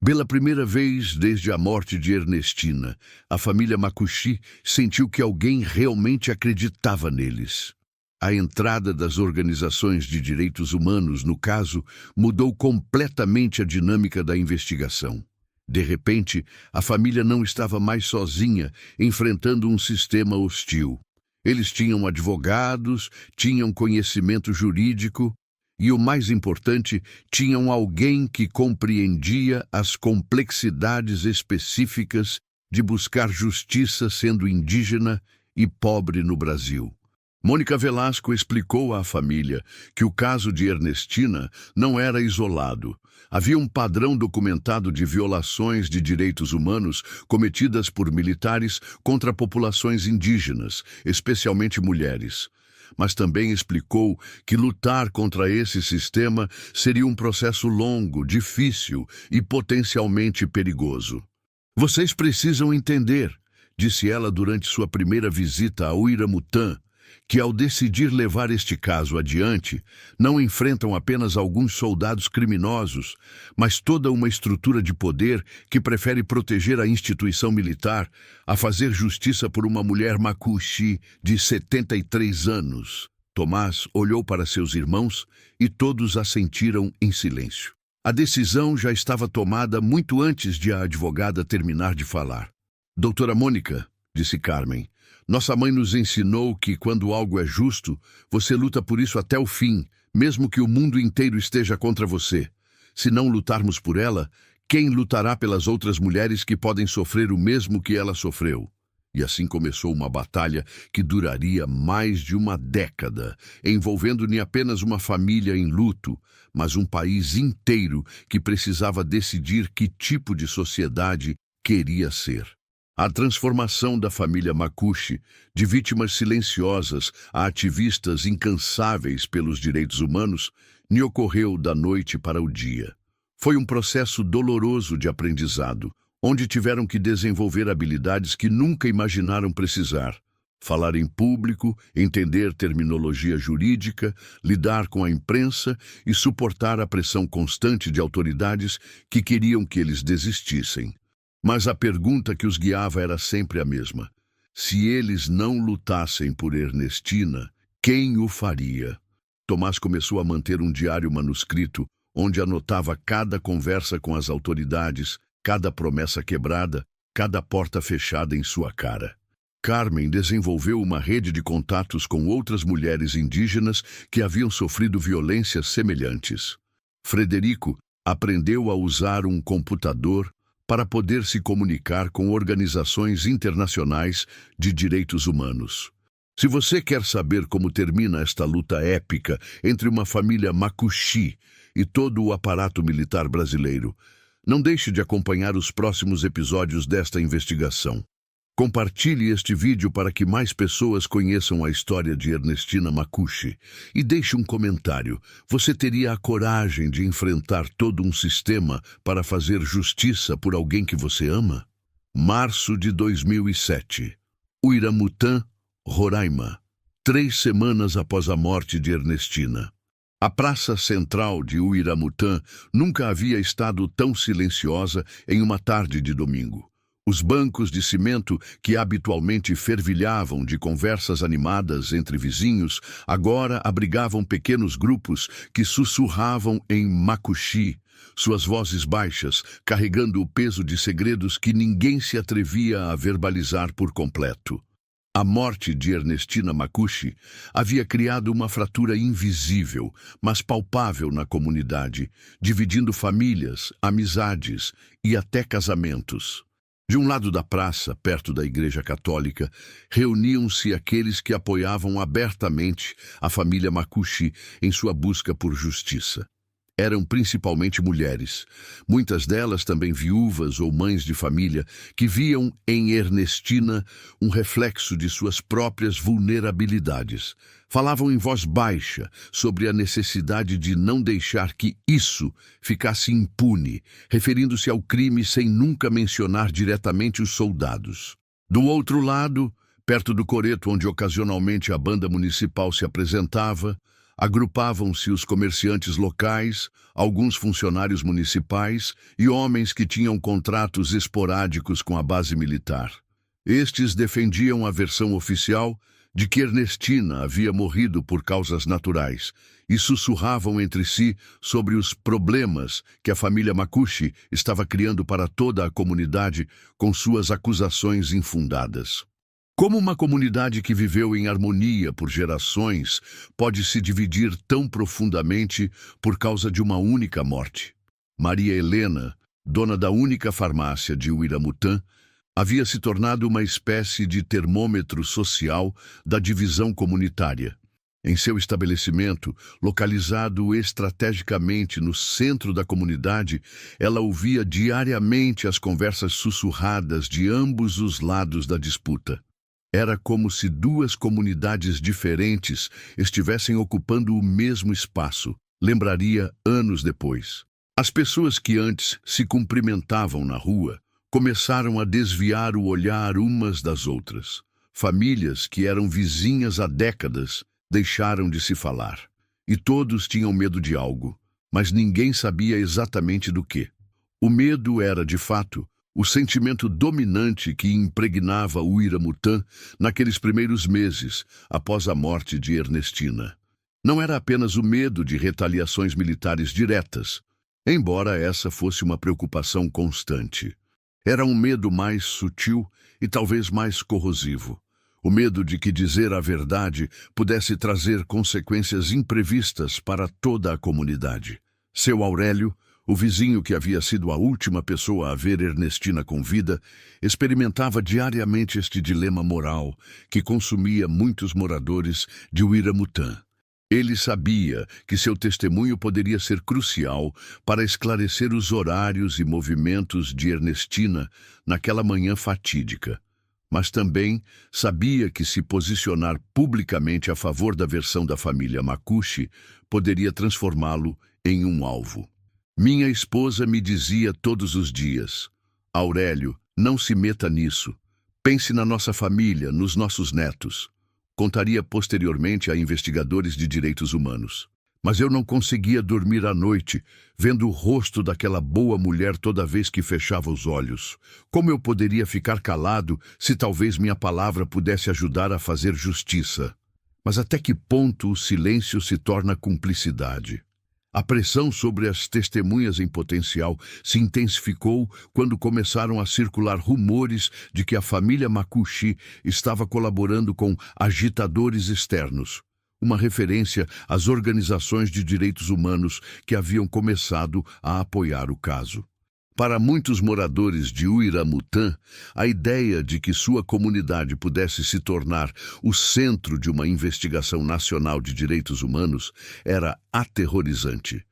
Pela primeira vez desde a morte de Ernestina, a família Makushi sentiu que alguém realmente acreditava neles. A entrada das organizações de direitos humanos, no caso, mudou completamente a dinâmica da investigação. De repente, a família não estava mais sozinha, enfrentando um sistema hostil. Eles tinham advogados, tinham conhecimento jurídico e, o mais importante, tinham alguém que compreendia as complexidades específicas de buscar justiça sendo indígena e pobre no Brasil. Mônica Velasco explicou à família que o caso de Ernestina não era isolado. Havia um padrão documentado de violações de direitos humanos cometidas por militares contra populações indígenas, especialmente mulheres. Mas também explicou que lutar contra esse sistema seria um processo longo, difícil e potencialmente perigoso. "Vocês precisam entender", disse ela durante sua primeira visita a Uiramutã, que ao decidir levar este caso adiante, não enfrentam apenas alguns soldados criminosos, mas toda uma estrutura de poder que prefere proteger a instituição militar a fazer justiça por uma mulher macuxi de 73 anos. Tomás olhou para seus irmãos e todos assentiram em silêncio. A decisão já estava tomada muito antes de a advogada terminar de falar. "Doutora Mônica", disse Carmen, "nossa mãe nos ensinou que quando algo é justo, você luta por isso até o fim, mesmo que o mundo inteiro esteja contra você. Se não lutarmos por ela, quem lutará pelas outras mulheres que podem sofrer o mesmo que ela sofreu?" E assim começou uma batalha que duraria mais de uma década, envolvendo nem apenas uma família em luto, mas um país inteiro que precisava decidir que tipo de sociedade queria ser. A transformação da família Macuxi, de vítimas silenciosas a ativistas incansáveis pelos direitos humanos, não ocorreu da noite para o dia. Foi um processo doloroso de aprendizado, onde tiveram que desenvolver habilidades que nunca imaginaram precisar. Falar em público, entender terminologia jurídica, lidar com a imprensa e suportar a pressão constante de autoridades que queriam que eles desistissem. Mas a pergunta que os guiava era sempre a mesma. Se eles não lutassem por Ernestina, quem o faria? Tomás começou a manter um diário manuscrito, onde anotava cada conversa com as autoridades, cada promessa quebrada, cada porta fechada em sua cara. Carmen desenvolveu uma rede de contatos com outras mulheres indígenas que haviam sofrido violências semelhantes. Frederico aprendeu a usar um computador para poder se comunicar com organizações internacionais de direitos humanos. Se você quer saber como termina esta luta épica entre uma família Macuxi e todo o aparato militar brasileiro, não deixe de acompanhar os próximos episódios desta investigação. Compartilhe este vídeo para que mais pessoas conheçam a história de Ernestina Macuxi e deixe um comentário. Você teria a coragem de enfrentar todo um sistema para fazer justiça por alguém que você ama? Março de 2007. Uiramutã, Roraima. 3 semanas após a morte de Ernestina. A praça central de Uiramutã nunca havia estado tão silenciosa em uma tarde de domingo. Os bancos de cimento, que habitualmente fervilhavam de conversas animadas entre vizinhos, agora abrigavam pequenos grupos que sussurravam em macuxi, suas vozes baixas, carregando o peso de segredos que ninguém se atrevia a verbalizar por completo. A morte de Ernestina Macuxi havia criado uma fratura invisível, mas palpável na comunidade, dividindo famílias, amizades e até casamentos. De um lado da praça, perto da Igreja Católica, reuniam-se aqueles que apoiavam abertamente a família Macuxi em sua busca por justiça. Eram principalmente mulheres, muitas delas também viúvas ou mães de família, que viam em Ernestina um reflexo de suas próprias vulnerabilidades. Falavam em voz baixa sobre a necessidade de não deixar que isso ficasse impune, referindo-se ao crime sem nunca mencionar diretamente os soldados. Do outro lado, perto do coreto onde ocasionalmente a banda municipal se apresentava, agrupavam-se os comerciantes locais, alguns funcionários municipais e homens que tinham contratos esporádicos com a base militar. Estes defendiam a versão oficial, de que Ernestina havia morrido por causas naturais, e sussurravam entre si sobre os problemas que a família Makushi estava criando para toda a comunidade com suas acusações infundadas. Como uma comunidade que viveu em harmonia por gerações pode se dividir tão profundamente por causa de uma única morte? Maria Helena, dona da única farmácia de Uiramutã, havia se tornado uma espécie de termômetro social da divisão comunitária. Em seu estabelecimento, localizado estrategicamente no centro da comunidade, ela ouvia diariamente as conversas sussurradas de ambos os lados da disputa. Era como se duas comunidades diferentes estivessem ocupando o mesmo espaço, lembraria anos depois. As pessoas que antes se cumprimentavam na rua começaram a desviar o olhar umas das outras. Famílias que eram vizinhas há décadas deixaram de se falar. E todos tinham medo de algo, mas ninguém sabia exatamente do quê. O medo era, de fato, o sentimento dominante que impregnava o Uiramutã naqueles primeiros meses após a morte de Ernestina. Não era apenas o medo de retaliações militares diretas, embora essa fosse uma preocupação constante. Era um medo mais sutil e talvez mais corrosivo. O medo de que dizer a verdade pudesse trazer consequências imprevistas para toda a comunidade. Seu Aurélio, o vizinho que havia sido a última pessoa a ver Ernestina com vida, experimentava diariamente este dilema moral que consumia muitos moradores de Uiramutã. Ele sabia que seu testemunho poderia ser crucial para esclarecer os horários e movimentos de Ernestina naquela manhã fatídica. Mas também sabia que se posicionar publicamente a favor da versão da família Makushi poderia transformá-lo em um alvo. Minha esposa me dizia todos os dias: Aurélio, não se meta nisso. Pense na nossa família, nos nossos netos. Contaria posteriormente a investigadores de direitos humanos. Mas eu não conseguia dormir à noite, vendo o rosto daquela boa mulher toda vez que fechava os olhos. Como eu poderia ficar calado se talvez minha palavra pudesse ajudar a fazer justiça? Mas até que ponto o silêncio se torna cumplicidade? A pressão sobre as testemunhas em potencial se intensificou quando começaram a circular rumores de que a família Makushi estava colaborando com agitadores externos, uma referência às organizações de direitos humanos que haviam começado a apoiar o caso. Para muitos moradores de Uiramutã, a ideia de que sua comunidade pudesse se tornar o centro de uma investigação nacional de direitos humanos era aterrorizante.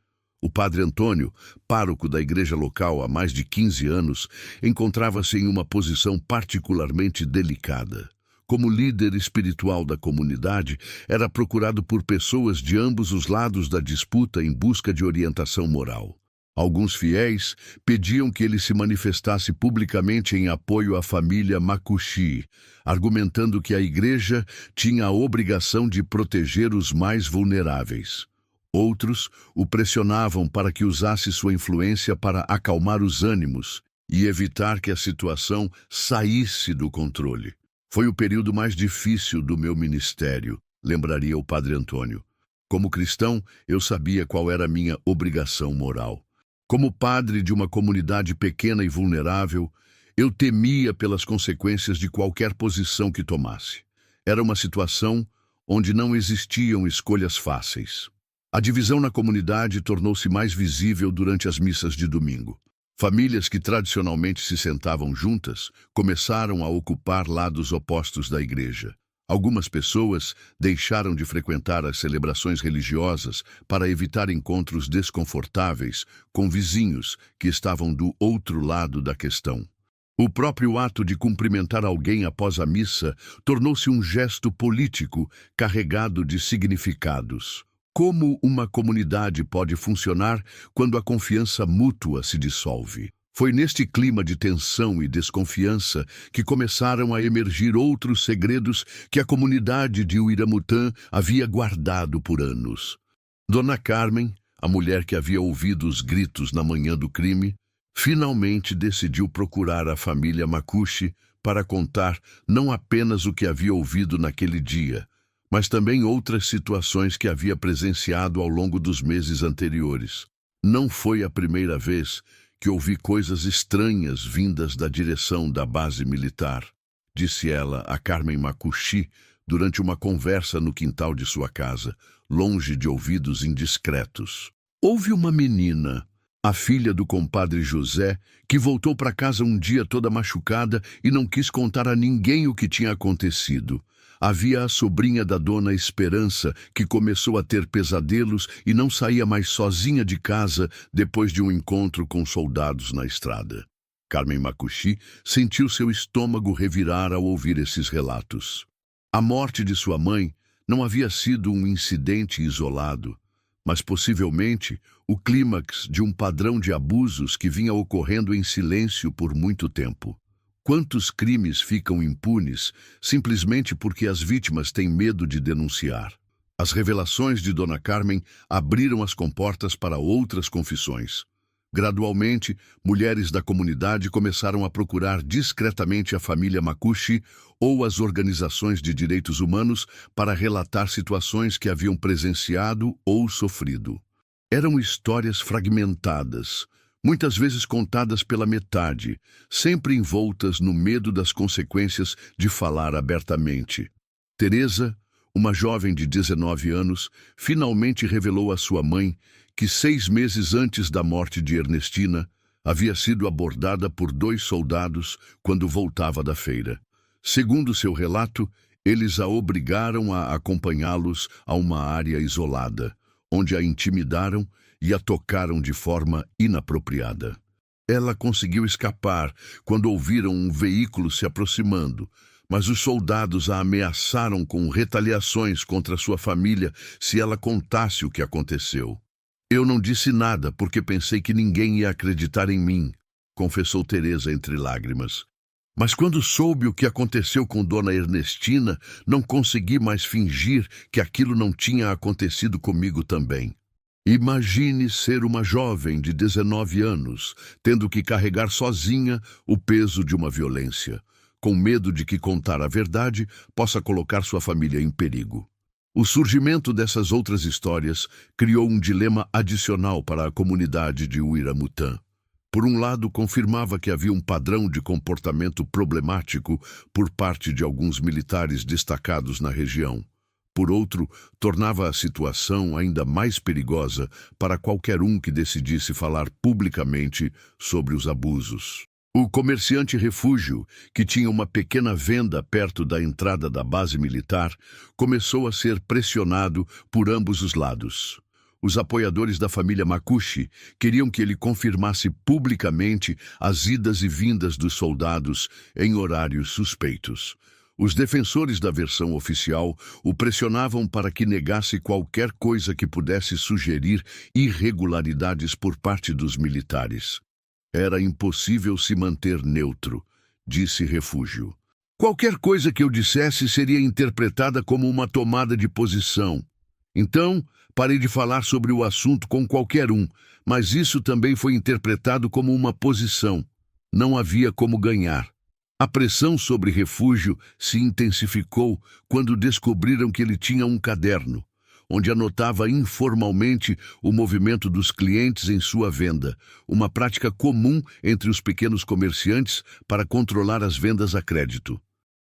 O padre Antônio, pároco da igreja local há mais de 15 anos, encontrava-se em uma posição particularmente delicada. Como líder espiritual da comunidade, era procurado por pessoas de ambos os lados da disputa em busca de orientação moral. Alguns fiéis pediam que ele se manifestasse publicamente em apoio à família Makushi, argumentando que a igreja tinha a obrigação de proteger os mais vulneráveis. Outros o pressionavam para que usasse sua influência para acalmar os ânimos e evitar que a situação saísse do controle. Foi o período mais difícil do meu ministério, lembraria o padre Antônio. Como cristão, eu sabia qual era a minha obrigação moral. Como padre de uma comunidade pequena e vulnerável, eu temia pelas consequências de qualquer posição que tomasse. Era uma situação onde não existiam escolhas fáceis. A divisão na comunidade tornou-se mais visível durante as missas de domingo. Famílias que tradicionalmente se sentavam juntas começaram a ocupar lados opostos da igreja. Algumas pessoas deixaram de frequentar as celebrações religiosas para evitar encontros desconfortáveis com vizinhos que estavam do outro lado da questão. O próprio ato de cumprimentar alguém após a missa tornou-se um gesto político carregado de significados. Como uma comunidade pode funcionar quando a confiança mútua se dissolve? Foi neste clima de tensão e desconfiança que começaram a emergir outros segredos que a comunidade de Uiramutã havia guardado por anos. Dona Carmen, a mulher que havia ouvido os gritos na manhã do crime, finalmente decidiu procurar a família Makushi para contar não apenas o que havia ouvido naquele dia, mas também outras situações que havia presenciado ao longo dos meses anteriores. Não foi a primeira vez que ouvi coisas estranhas vindas da direção da base militar, disse ela a Carmen Makushi durante uma conversa no quintal de sua casa, longe de ouvidos indiscretos. Houve uma menina, a filha do compadre José, que voltou para casa um dia toda machucada e não quis contar a ninguém o que tinha acontecido. Havia a sobrinha da dona Esperança, que começou a ter pesadelos e não saía mais sozinha de casa depois de um encontro com soldados na estrada. Carmen Makushi sentiu seu estômago revirar ao ouvir esses relatos. A morte de sua mãe não havia sido um incidente isolado, mas possivelmente o clímax de um padrão de abusos que vinha ocorrendo em silêncio por muito tempo. Quantos crimes ficam impunes simplesmente porque as vítimas têm medo de denunciar? As revelações de Dona Carmen abriram as comportas para outras confissões. Gradualmente, mulheres da comunidade começaram a procurar discretamente a família Makushi ou as organizações de direitos humanos para relatar situações que haviam presenciado ou sofrido. Eram histórias fragmentadas, muitas vezes contadas pela metade, sempre envoltas no medo das consequências de falar abertamente. Teresa, uma jovem de 19 anos, finalmente revelou à sua mãe que 6 meses antes da morte de Ernestina, havia sido abordada por 2 soldados quando voltava da feira. Segundo seu relato, eles a obrigaram a acompanhá-los a uma área isolada, onde a intimidaram e a tocaram de forma inapropriada. Ela conseguiu escapar quando ouviram um veículo se aproximando, mas os soldados a ameaçaram com retaliações contra sua família se ela contasse o que aconteceu. Eu não disse nada porque pensei que ninguém ia acreditar em mim, confessou Teresa entre lágrimas. Mas quando soube o que aconteceu com Dona Ernestina, não consegui mais fingir que aquilo não tinha acontecido comigo também. Imagine ser uma jovem de 19 anos, tendo que carregar sozinha o peso de uma violência, com medo de que contar a verdade possa colocar sua família em perigo. O surgimento dessas outras histórias criou um dilema adicional para a comunidade de Uiramutã. Por um lado, confirmava que havia um padrão de comportamento problemático por parte de alguns militares destacados na região. Por outro, tornava a situação ainda mais perigosa para qualquer um que decidisse falar publicamente sobre os abusos. O comerciante Refúgio, que tinha uma pequena venda perto da entrada da base militar, começou a ser pressionado por ambos os lados. Os apoiadores da família Makushi queriam que ele confirmasse publicamente as idas e vindas dos soldados em horários suspeitos. Os defensores da versão oficial o pressionavam para que negasse qualquer coisa que pudesse sugerir irregularidades por parte dos militares. Era impossível se manter neutro, disse Refúgio. Qualquer coisa que eu dissesse seria interpretada como uma tomada de posição. Então, parei de falar sobre o assunto com qualquer um, mas isso também foi interpretado como uma posição. Não havia como ganhar. A pressão sobre Refúgio se intensificou quando descobriram que ele tinha um caderno, onde anotava informalmente o movimento dos clientes em sua venda, uma prática comum entre os pequenos comerciantes para controlar as vendas a crédito.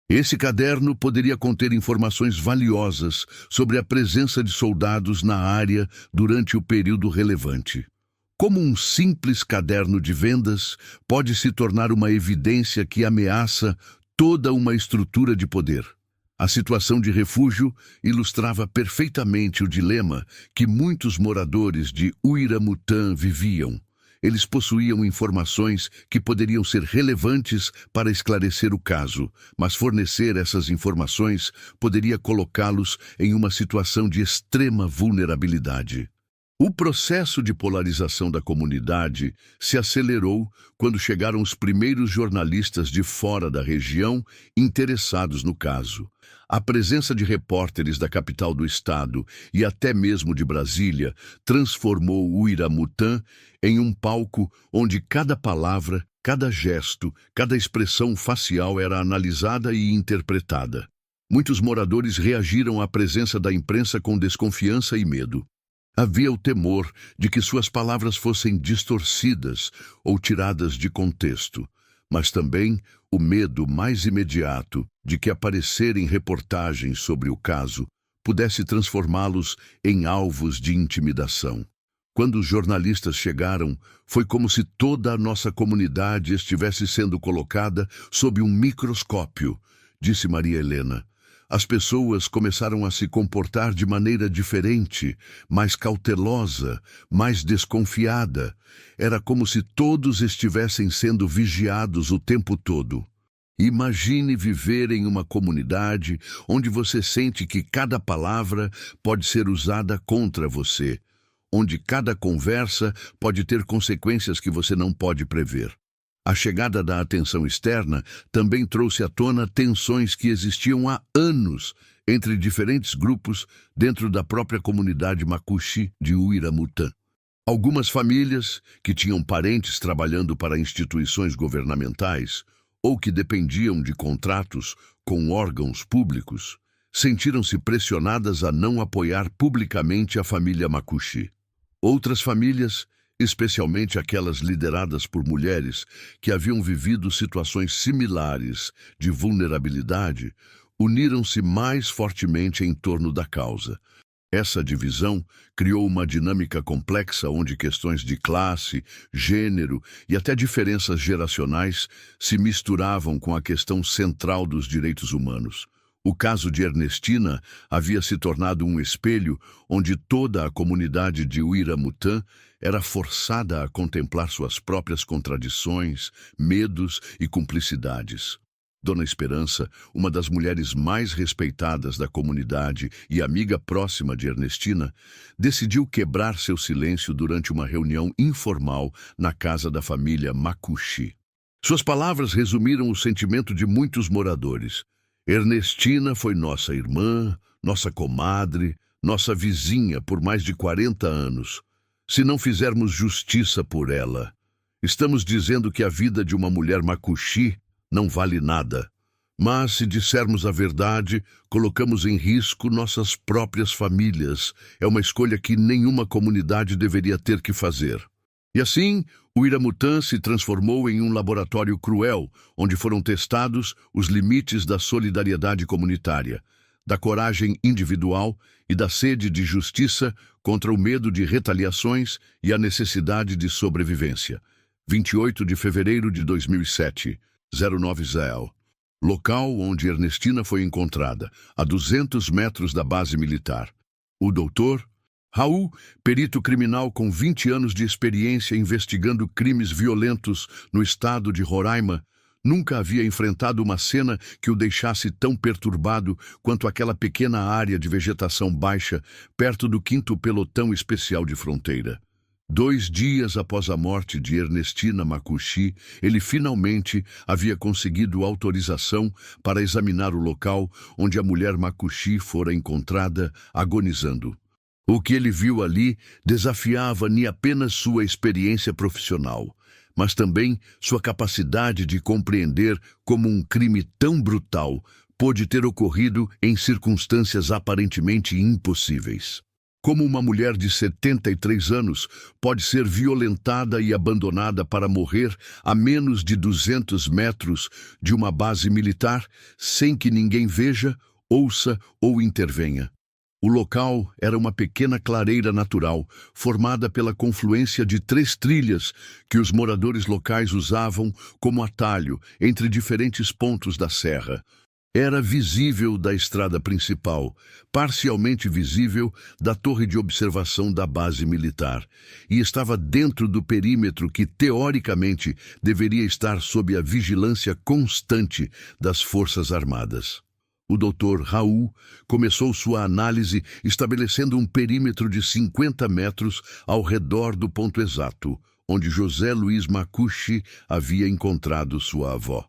Esse caderno poderia conter informações valiosas sobre a presença de soldados na área durante o período relevante. Como um simples caderno de vendas pode se tornar uma evidência que ameaça toda uma estrutura de poder. A situação de Refúgio ilustrava perfeitamente o dilema que muitos moradores de Uiramutã viviam. Eles possuíam informações que poderiam ser relevantes para esclarecer o caso, mas fornecer essas informações poderia colocá-los em uma situação de extrema vulnerabilidade. O processo de polarização da comunidade se acelerou quando chegaram os primeiros jornalistas de fora da região interessados no caso. A presença de repórteres da capital do estado e até mesmo de Brasília transformou Uiramutã em um palco onde cada palavra Cada gesto, cada expressão facial era analisada e interpretada. Muitos moradores reagiram à presença da imprensa com desconfiança e medo. Havia o temor de que suas palavras fossem distorcidas ou tiradas de contexto, mas também o medo mais imediato de que aparecer em reportagens sobre o caso pudesse transformá-los em alvos de intimidação. Quando os jornalistas chegaram, foi como se toda a nossa comunidade estivesse sendo colocada sob um microscópio, disse Maria Helena. As pessoas começaram a se comportar de maneira diferente, mais cautelosa, mais desconfiada. Era como se todos estivessem sendo vigiados o tempo todo. Imagine viver em uma comunidade onde você sente que cada palavra pode ser usada contra você, onde cada conversa pode ter consequências que você não pode prever. A chegada da atenção externa também trouxe à tona tensões que existiam há anos entre diferentes grupos dentro da própria comunidade Macuxi de Uiramutã. Algumas famílias, que tinham parentes trabalhando para instituições governamentais ou que dependiam de contratos com órgãos públicos, sentiram-se pressionadas a não apoiar publicamente a família Macuxi. Outras famílias, especialmente aquelas lideradas por mulheres que haviam vivido situações similares de vulnerabilidade, uniram-se mais fortemente em torno da causa. Essa divisão criou uma dinâmica complexa onde questões de classe, gênero e até diferenças geracionais se misturavam com a questão central dos direitos humanos. O caso de Ernestina havia se tornado um espelho onde toda a comunidade de Uiramutã era forçada a contemplar suas próprias contradições, medos e cumplicidades. Dona Esperança, uma das mulheres mais respeitadas da comunidade e amiga próxima de Ernestina, decidiu quebrar seu silêncio durante uma reunião informal na casa da família Macuxi. Suas palavras resumiram o sentimento de muitos moradores. Ernestina foi nossa irmã, nossa comadre, nossa vizinha por mais de 40 anos. Se não fizermos justiça por ela, estamos dizendo que a vida de uma mulher Macuxi não vale nada. Mas, se dissermos a verdade, colocamos em risco nossas próprias famílias. É uma escolha que nenhuma comunidade deveria ter que fazer. E assim, o Uiramutã se transformou em um laboratório cruel, onde foram testados os limites da solidariedade comunitária, da coragem individual e da sede de justiça contra o medo de retaliações e a necessidade de sobrevivência. 28 de fevereiro de 2007, 09 Zéu. Local onde Ernestina foi encontrada, a 200 metros da base militar. O doutor Raul, perito criminal com 20 anos de experiência investigando crimes violentos no estado de Roraima, nunca havia enfrentado uma cena que o deixasse tão perturbado quanto aquela pequena área de vegetação baixa perto do 5º Pelotão Especial de Fronteira. 2 dias após a morte de Ernestina Macuxi, ele finalmente havia conseguido autorização para examinar o local onde a mulher Macuxi fora encontrada agonizando. O que ele viu ali desafiava nem apenas sua experiência profissional, mas também sua capacidade de compreender como um crime tão brutal pôde ter ocorrido em circunstâncias aparentemente impossíveis. Como uma mulher de 73 anos pode ser violentada e abandonada para morrer a menos de 200 metros de uma base militar sem que ninguém veja, ouça ou intervenha? O local era uma pequena clareira natural, formada pela confluência de 3 trilhas que os moradores locais usavam como atalho entre diferentes pontos da serra. Era visível da estrada principal, parcialmente visível da torre de observação da base militar, e estava dentro do perímetro que, teoricamente, deveria estar sob a vigilância constante das Forças Armadas. O Dr. Raul começou sua análise estabelecendo um perímetro de 50 metros ao redor do ponto exato, onde José Luiz Macuxi havia encontrado sua avó.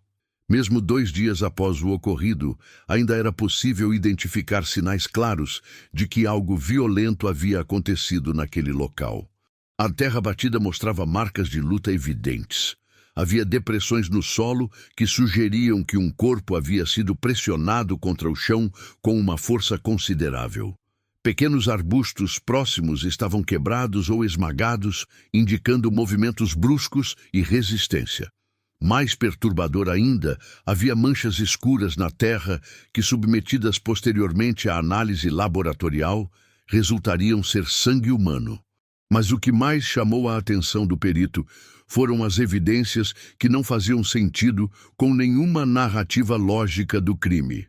Mesmo 2 dias após o ocorrido, ainda era possível identificar sinais claros de que algo violento havia acontecido naquele local. A terra batida mostrava marcas de luta evidentes. Havia depressões no solo que sugeriam que um corpo havia sido pressionado contra o chão com uma força considerável. Pequenos arbustos próximos estavam quebrados ou esmagados, indicando movimentos bruscos e resistência. Mais perturbador ainda, havia manchas escuras na terra que, submetidas posteriormente à análise laboratorial, resultariam ser sangue humano. Mas o que mais chamou a atenção do perito foram as evidências que não faziam sentido com nenhuma narrativa lógica do crime.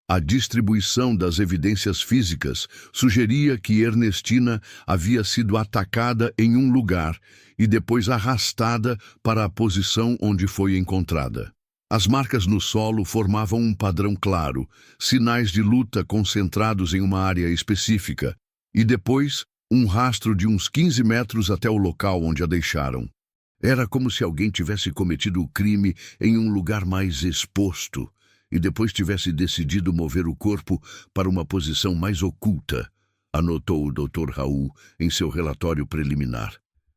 A distribuição das evidências físicas sugeria que Ernestina havia sido atacada em um lugar e depois arrastada para a posição onde foi encontrada. As marcas no solo formavam um padrão claro, sinais de luta concentrados em uma área específica, e depois um rastro de uns 15 metros até o local onde a deixaram. Era como se alguém tivesse cometido o crime em um lugar mais exposto e depois tivesse decidido mover o corpo para uma posição mais oculta, anotou o Dr. Raul em seu relatório preliminar.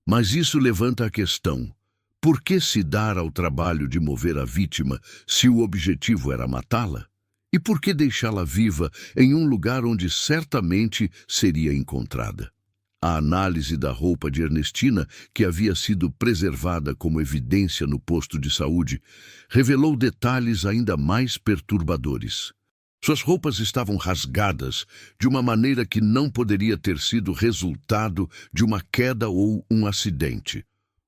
Mas isso levanta a questão: por que se dar ao trabalho de mover a vítima se o objetivo era matá-la? E por que deixá-la viva em um lugar onde certamente seria encontrada? A análise da roupa de Ernestina, que havia sido preservada como evidência no posto de saúde, revelou detalhes ainda mais perturbadores. Suas roupas estavam rasgadas de uma maneira que não poderia ter sido resultado de uma queda ou um acidente.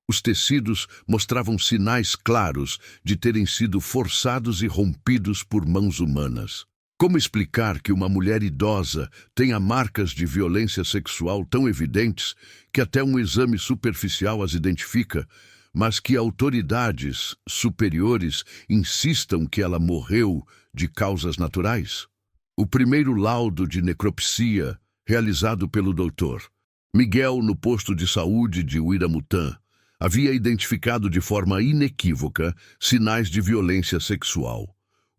Os tecidos mostravam sinais claros de terem sido forçados e rompidos por mãos humanas. Como explicar que uma mulher idosa tenha marcas de violência sexual tão evidentes que até um exame superficial as identifica, mas que autoridades superiores insistam que ela morreu de causas naturais? O primeiro laudo de necropsia, realizado pelo Dr. Miguel no posto de saúde de Uiramutã, havia identificado de forma inequívoca sinais de violência sexual.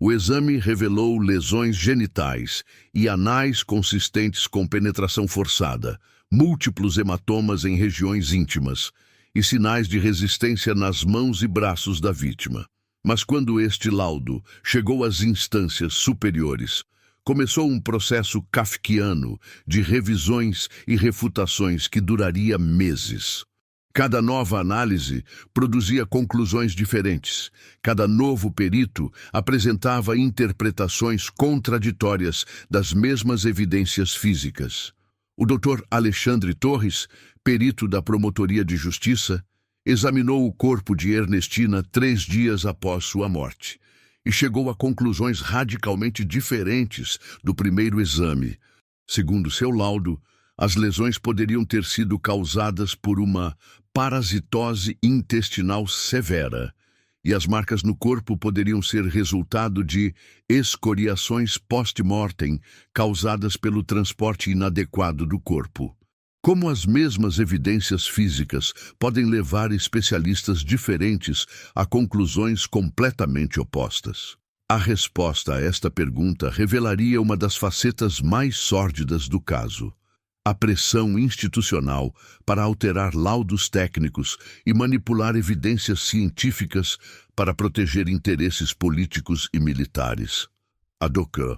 O exame revelou lesões genitais e anais consistentes com penetração forçada, múltiplos hematomas em regiões íntimas e sinais de resistência nas mãos e braços da vítima. Mas quando este laudo chegou às instâncias superiores, começou um processo kafkiano de revisões e refutações que duraria meses. Cada nova análise produzia conclusões diferentes. Cada novo perito apresentava interpretações contraditórias das mesmas evidências físicas. O Dr. Alexandre Torres, perito da Promotoria de Justiça, examinou o corpo de Ernestina 3 dias após sua morte e chegou a conclusões radicalmente diferentes do primeiro exame. Segundo seu laudo, as lesões poderiam ter sido causadas por uma parasitose intestinal severa, e as marcas no corpo poderiam ser resultado de escoriações post-mortem causadas pelo transporte inadequado do corpo. Como as mesmas evidências físicas podem levar especialistas diferentes a conclusões completamente opostas? A resposta a esta pergunta revelaria uma das facetas mais sórdidas do caso: a pressão institucional para alterar laudos técnicos e manipular evidências científicas para proteger interesses políticos e militares. A Dr.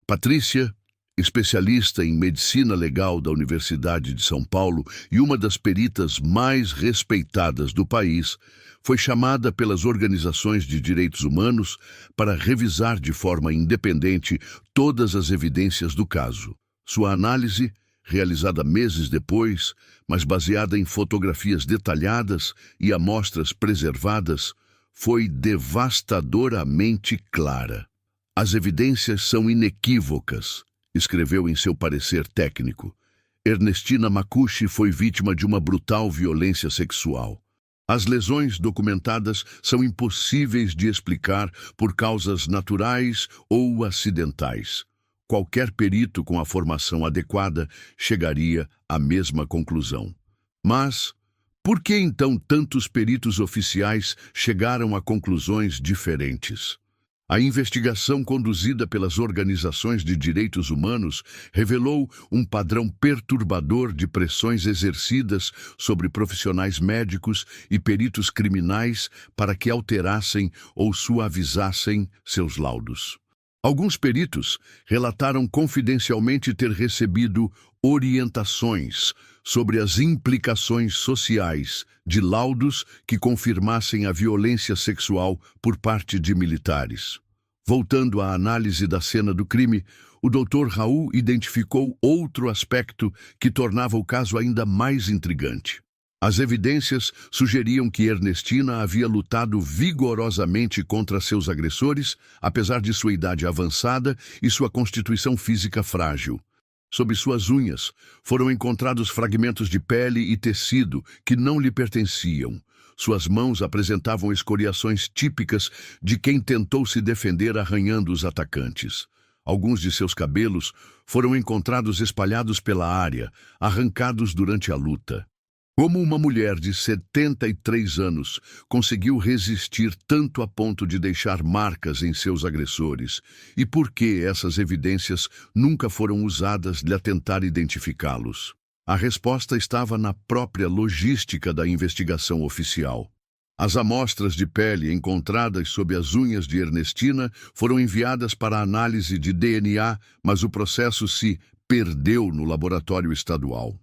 Patrícia, especialista em medicina legal da Universidade de São Paulo e uma das peritas mais respeitadas do país, foi chamada pelas organizações de direitos humanos para revisar de forma independente todas as evidências do caso. Sua análise, realizada meses depois, mas baseada em fotografias detalhadas e amostras preservadas, foi devastadoramente clara. As evidências são inequívocas, escreveu em seu parecer técnico. Ernestina Makushi foi vítima de uma brutal violência sexual. As lesões documentadas são impossíveis de explicar por causas naturais ou acidentais. Qualquer perito com a formação adequada chegaria à mesma conclusão. Mas por que então tantos peritos oficiais chegaram a conclusões diferentes? A investigação conduzida pelas organizações de direitos humanos revelou um padrão perturbador de pressões exercidas sobre profissionais médicos e peritos criminais para que alterassem ou suavizassem seus laudos. Alguns peritos relataram confidencialmente ter recebido orientações sobre as implicações sociais de laudos que confirmassem a violência sexual por parte de militares. Voltando à análise da cena do crime, o Dr. Raul identificou outro aspecto que tornava o caso ainda mais intrigante. As evidências sugeriam que Ernestina havia lutado vigorosamente contra seus agressores, apesar de sua idade avançada e sua constituição física frágil. Sob suas unhas, foram encontrados fragmentos de pele e tecido que não lhe pertenciam. Suas mãos apresentavam escoriações típicas de quem tentou se defender arranhando os atacantes. Alguns de seus cabelos foram encontrados espalhados pela área, arrancados durante a luta. Como uma mulher de 73 anos conseguiu resistir tanto a ponto de deixar marcas em seus agressores? E por que essas evidências nunca foram usadas de tentar identificá-los? A resposta estava na própria logística da investigação oficial. As amostras de pele encontradas sob as unhas de Ernestina foram enviadas para análise de DNA, mas o processo se perdeu no laboratório estadual.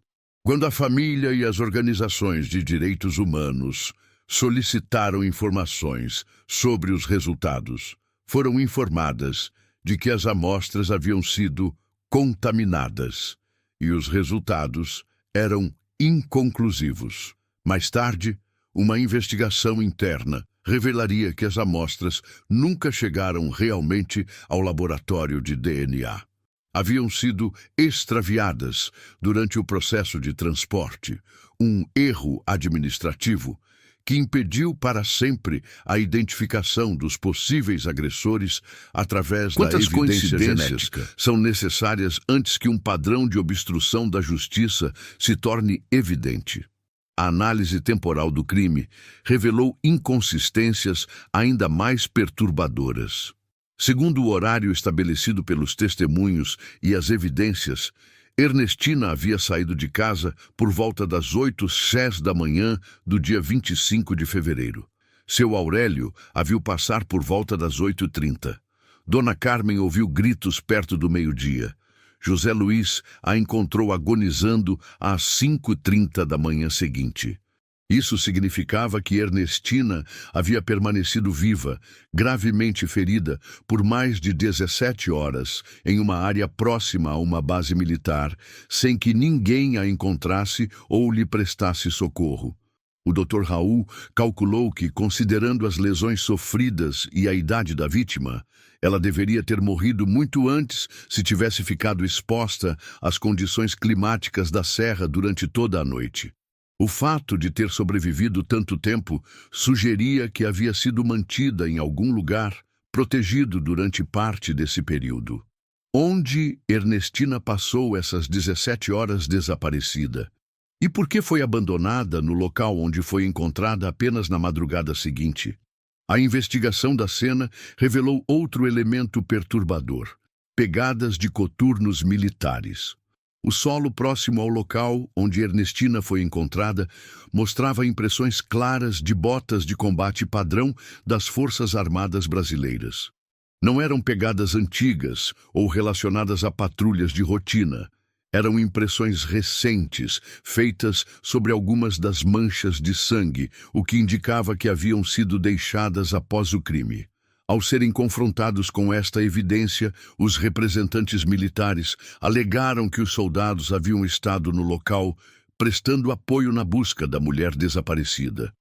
Quando a família e as organizações de direitos humanos solicitaram informações sobre os resultados, foram informadas de que as amostras haviam sido contaminadas e os resultados eram inconclusivos. Mais tarde, uma investigação interna revelaria que as amostras nunca chegaram realmente ao laboratório de DNA. Haviam sido extraviadas durante o processo de transporte, um erro administrativo que impediu para sempre a identificação dos possíveis agressores através da evidência genética. São necessárias antes que um padrão de obstrução da justiça se torne evidente. A análise temporal do crime revelou inconsistências ainda mais perturbadoras. Segundo o horário estabelecido pelos testemunhos e as evidências, Ernestina havia saído de casa por volta das 8h da manhã do dia 25 de fevereiro. Seu Aurélio a viu passar por volta das 8h30. Dona Carmen ouviu gritos perto do meio-dia. José Luiz a encontrou agonizando às 5h30 da manhã seguinte. Isso significava que Ernestina havia permanecido viva, gravemente ferida, por mais de 17 horas, em uma área próxima a uma base militar, sem que ninguém a encontrasse ou lhe prestasse socorro. O Dr. Raul calculou que, considerando as lesões sofridas e a idade da vítima, ela deveria ter morrido muito antes se tivesse ficado exposta às condições climáticas da serra durante toda a noite. O fato de ter sobrevivido tanto tempo sugeria que havia sido mantida em algum lugar, protegido durante parte desse período. Onde Ernestina passou essas 17 horas desaparecida? E por que foi abandonada no local onde foi encontrada apenas na madrugada seguinte? A investigação da cena revelou outro elemento perturbador: pegadas de coturnos militares. O solo próximo ao local onde Ernestina foi encontrada mostrava impressões claras de botas de combate padrão das Forças Armadas brasileiras. Não eram pegadas antigas ou relacionadas a patrulhas de rotina. Eram impressões recentes, feitas sobre algumas das manchas de sangue, o que indicava que haviam sido deixadas após o crime. Ao serem confrontados com esta evidência, os representantes militares alegaram que os soldados haviam estado no local, prestando apoio na busca da mulher desaparecida.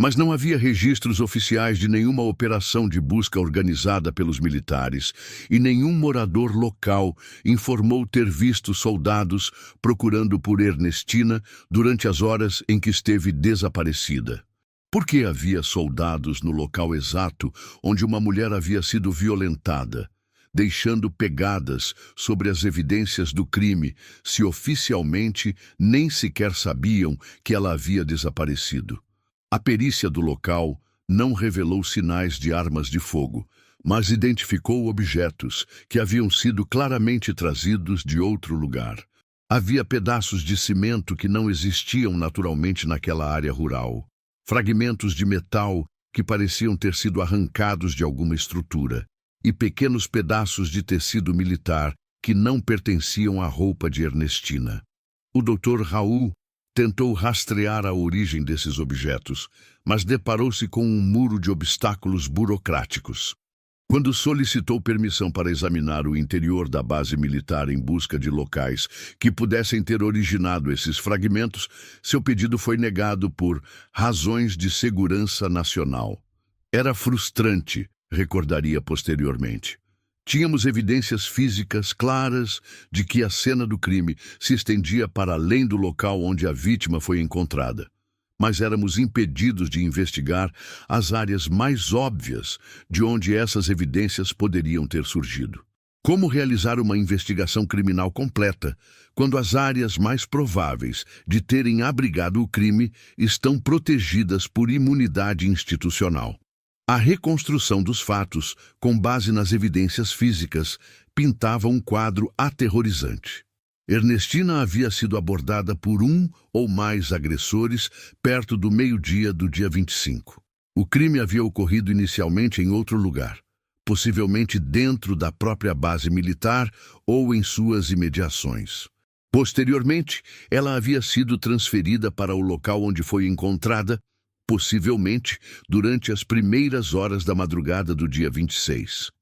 Mas não havia registros oficiais de nenhuma operação de busca organizada pelos militares, e nenhum morador local informou ter visto soldados procurando por Ernestina durante as horas em que esteve desaparecida. Por que havia soldados no local exato onde uma mulher havia sido violentada, deixando pegadas sobre as evidências do crime, se oficialmente nem sequer sabiam que ela havia desaparecido? A perícia do local não revelou sinais de armas de fogo, mas identificou objetos que haviam sido claramente trazidos de outro lugar. Havia pedaços de cimento que não existiam naturalmente naquela área rural, fragmentos de metal que pareciam ter sido arrancados de alguma estrutura, e pequenos pedaços de tecido militar que não pertenciam à roupa de Ernestina. O Dr. Raul tentou rastrear a origem desses objetos, mas deparou-se com um muro de obstáculos burocráticos. Quando solicitou permissão para examinar o interior da base militar em busca de locais que pudessem ter originado esses fragmentos, seu pedido foi negado por razões de segurança nacional. Era frustrante, recordaria posteriormente. Tínhamos evidências físicas claras de que a cena do crime se estendia para além do local onde a vítima foi encontrada. Mas éramos impedidos de investigar as áreas mais óbvias de onde essas evidências poderiam ter surgido. Como realizar uma investigação criminal completa quando as áreas mais prováveis de terem abrigado o crime estão protegidas por imunidade institucional? A reconstrução dos fatos, com base nas evidências físicas, pintava um quadro aterrorizante. Ernestina havia sido abordada por um ou mais agressores perto do meio-dia do dia 25. O crime havia ocorrido inicialmente em outro lugar, possivelmente dentro da própria base militar ou em suas imediações. Posteriormente, ela havia sido transferida para o local onde foi encontrada, possivelmente durante as primeiras horas da madrugada do dia 26.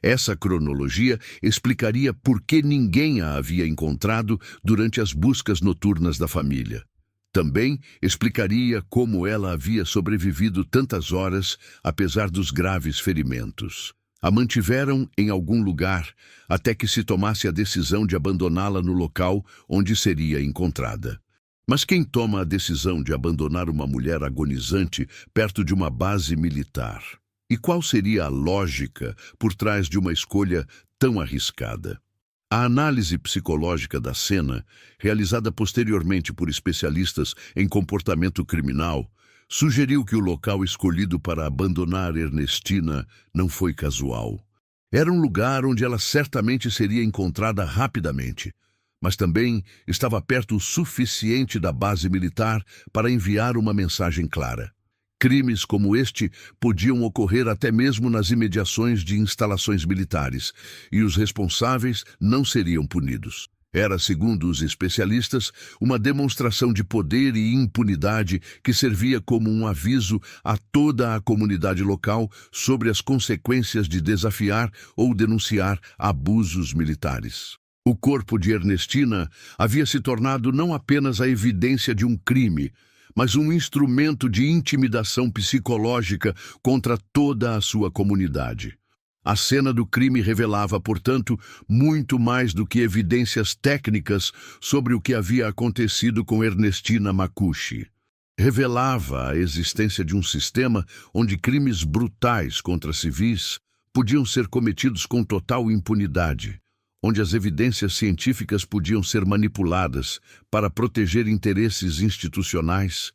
Essa cronologia explicaria por que ninguém a havia encontrado durante as buscas noturnas da família. Também explicaria como ela havia sobrevivido tantas horas, apesar dos graves ferimentos. A mantiveram em algum lugar até que se tomasse a decisão de abandoná-la no local onde seria encontrada. Mas quem toma a decisão de abandonar uma mulher agonizante perto de uma base militar? E qual seria a lógica por trás de uma escolha tão arriscada? A análise psicológica da cena, realizada posteriormente por especialistas em comportamento criminal, sugeriu que o local escolhido para abandonar Ernestina não foi casual. Era um lugar onde ela certamente seria encontrada rapidamente, mas também estava perto o suficiente da base militar para enviar uma mensagem clara. Crimes como este podiam ocorrer até mesmo nas imediações de instalações militares, e os responsáveis não seriam punidos. Era, segundo os especialistas, uma demonstração de poder e impunidade que servia como um aviso a toda a comunidade local sobre as consequências de desafiar ou denunciar abusos militares. O corpo de Ernestina havia se tornado não apenas a evidência de um crime, mas um instrumento de intimidação psicológica contra toda a sua comunidade. A cena do crime revelava, portanto, muito mais do que evidências técnicas sobre o que havia acontecido com Ernestina Makushi. Revelava a existência de um sistema onde crimes brutais contra civis podiam ser cometidos com total impunidade, onde as evidências científicas podiam ser manipuladas para proteger interesses institucionais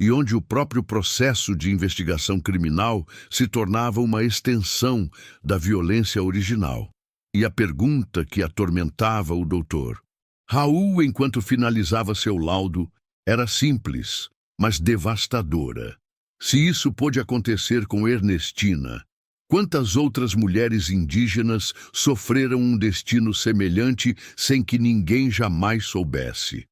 e onde o próprio processo de investigação criminal se tornava uma extensão da violência original. E a pergunta que atormentava o doutor Raul enquanto finalizava seu laudo era simples, mas devastadora. Se isso pôde acontecer com Ernestina, quantas outras mulheres indígenas sofreram um destino semelhante sem que ninguém jamais soubesse?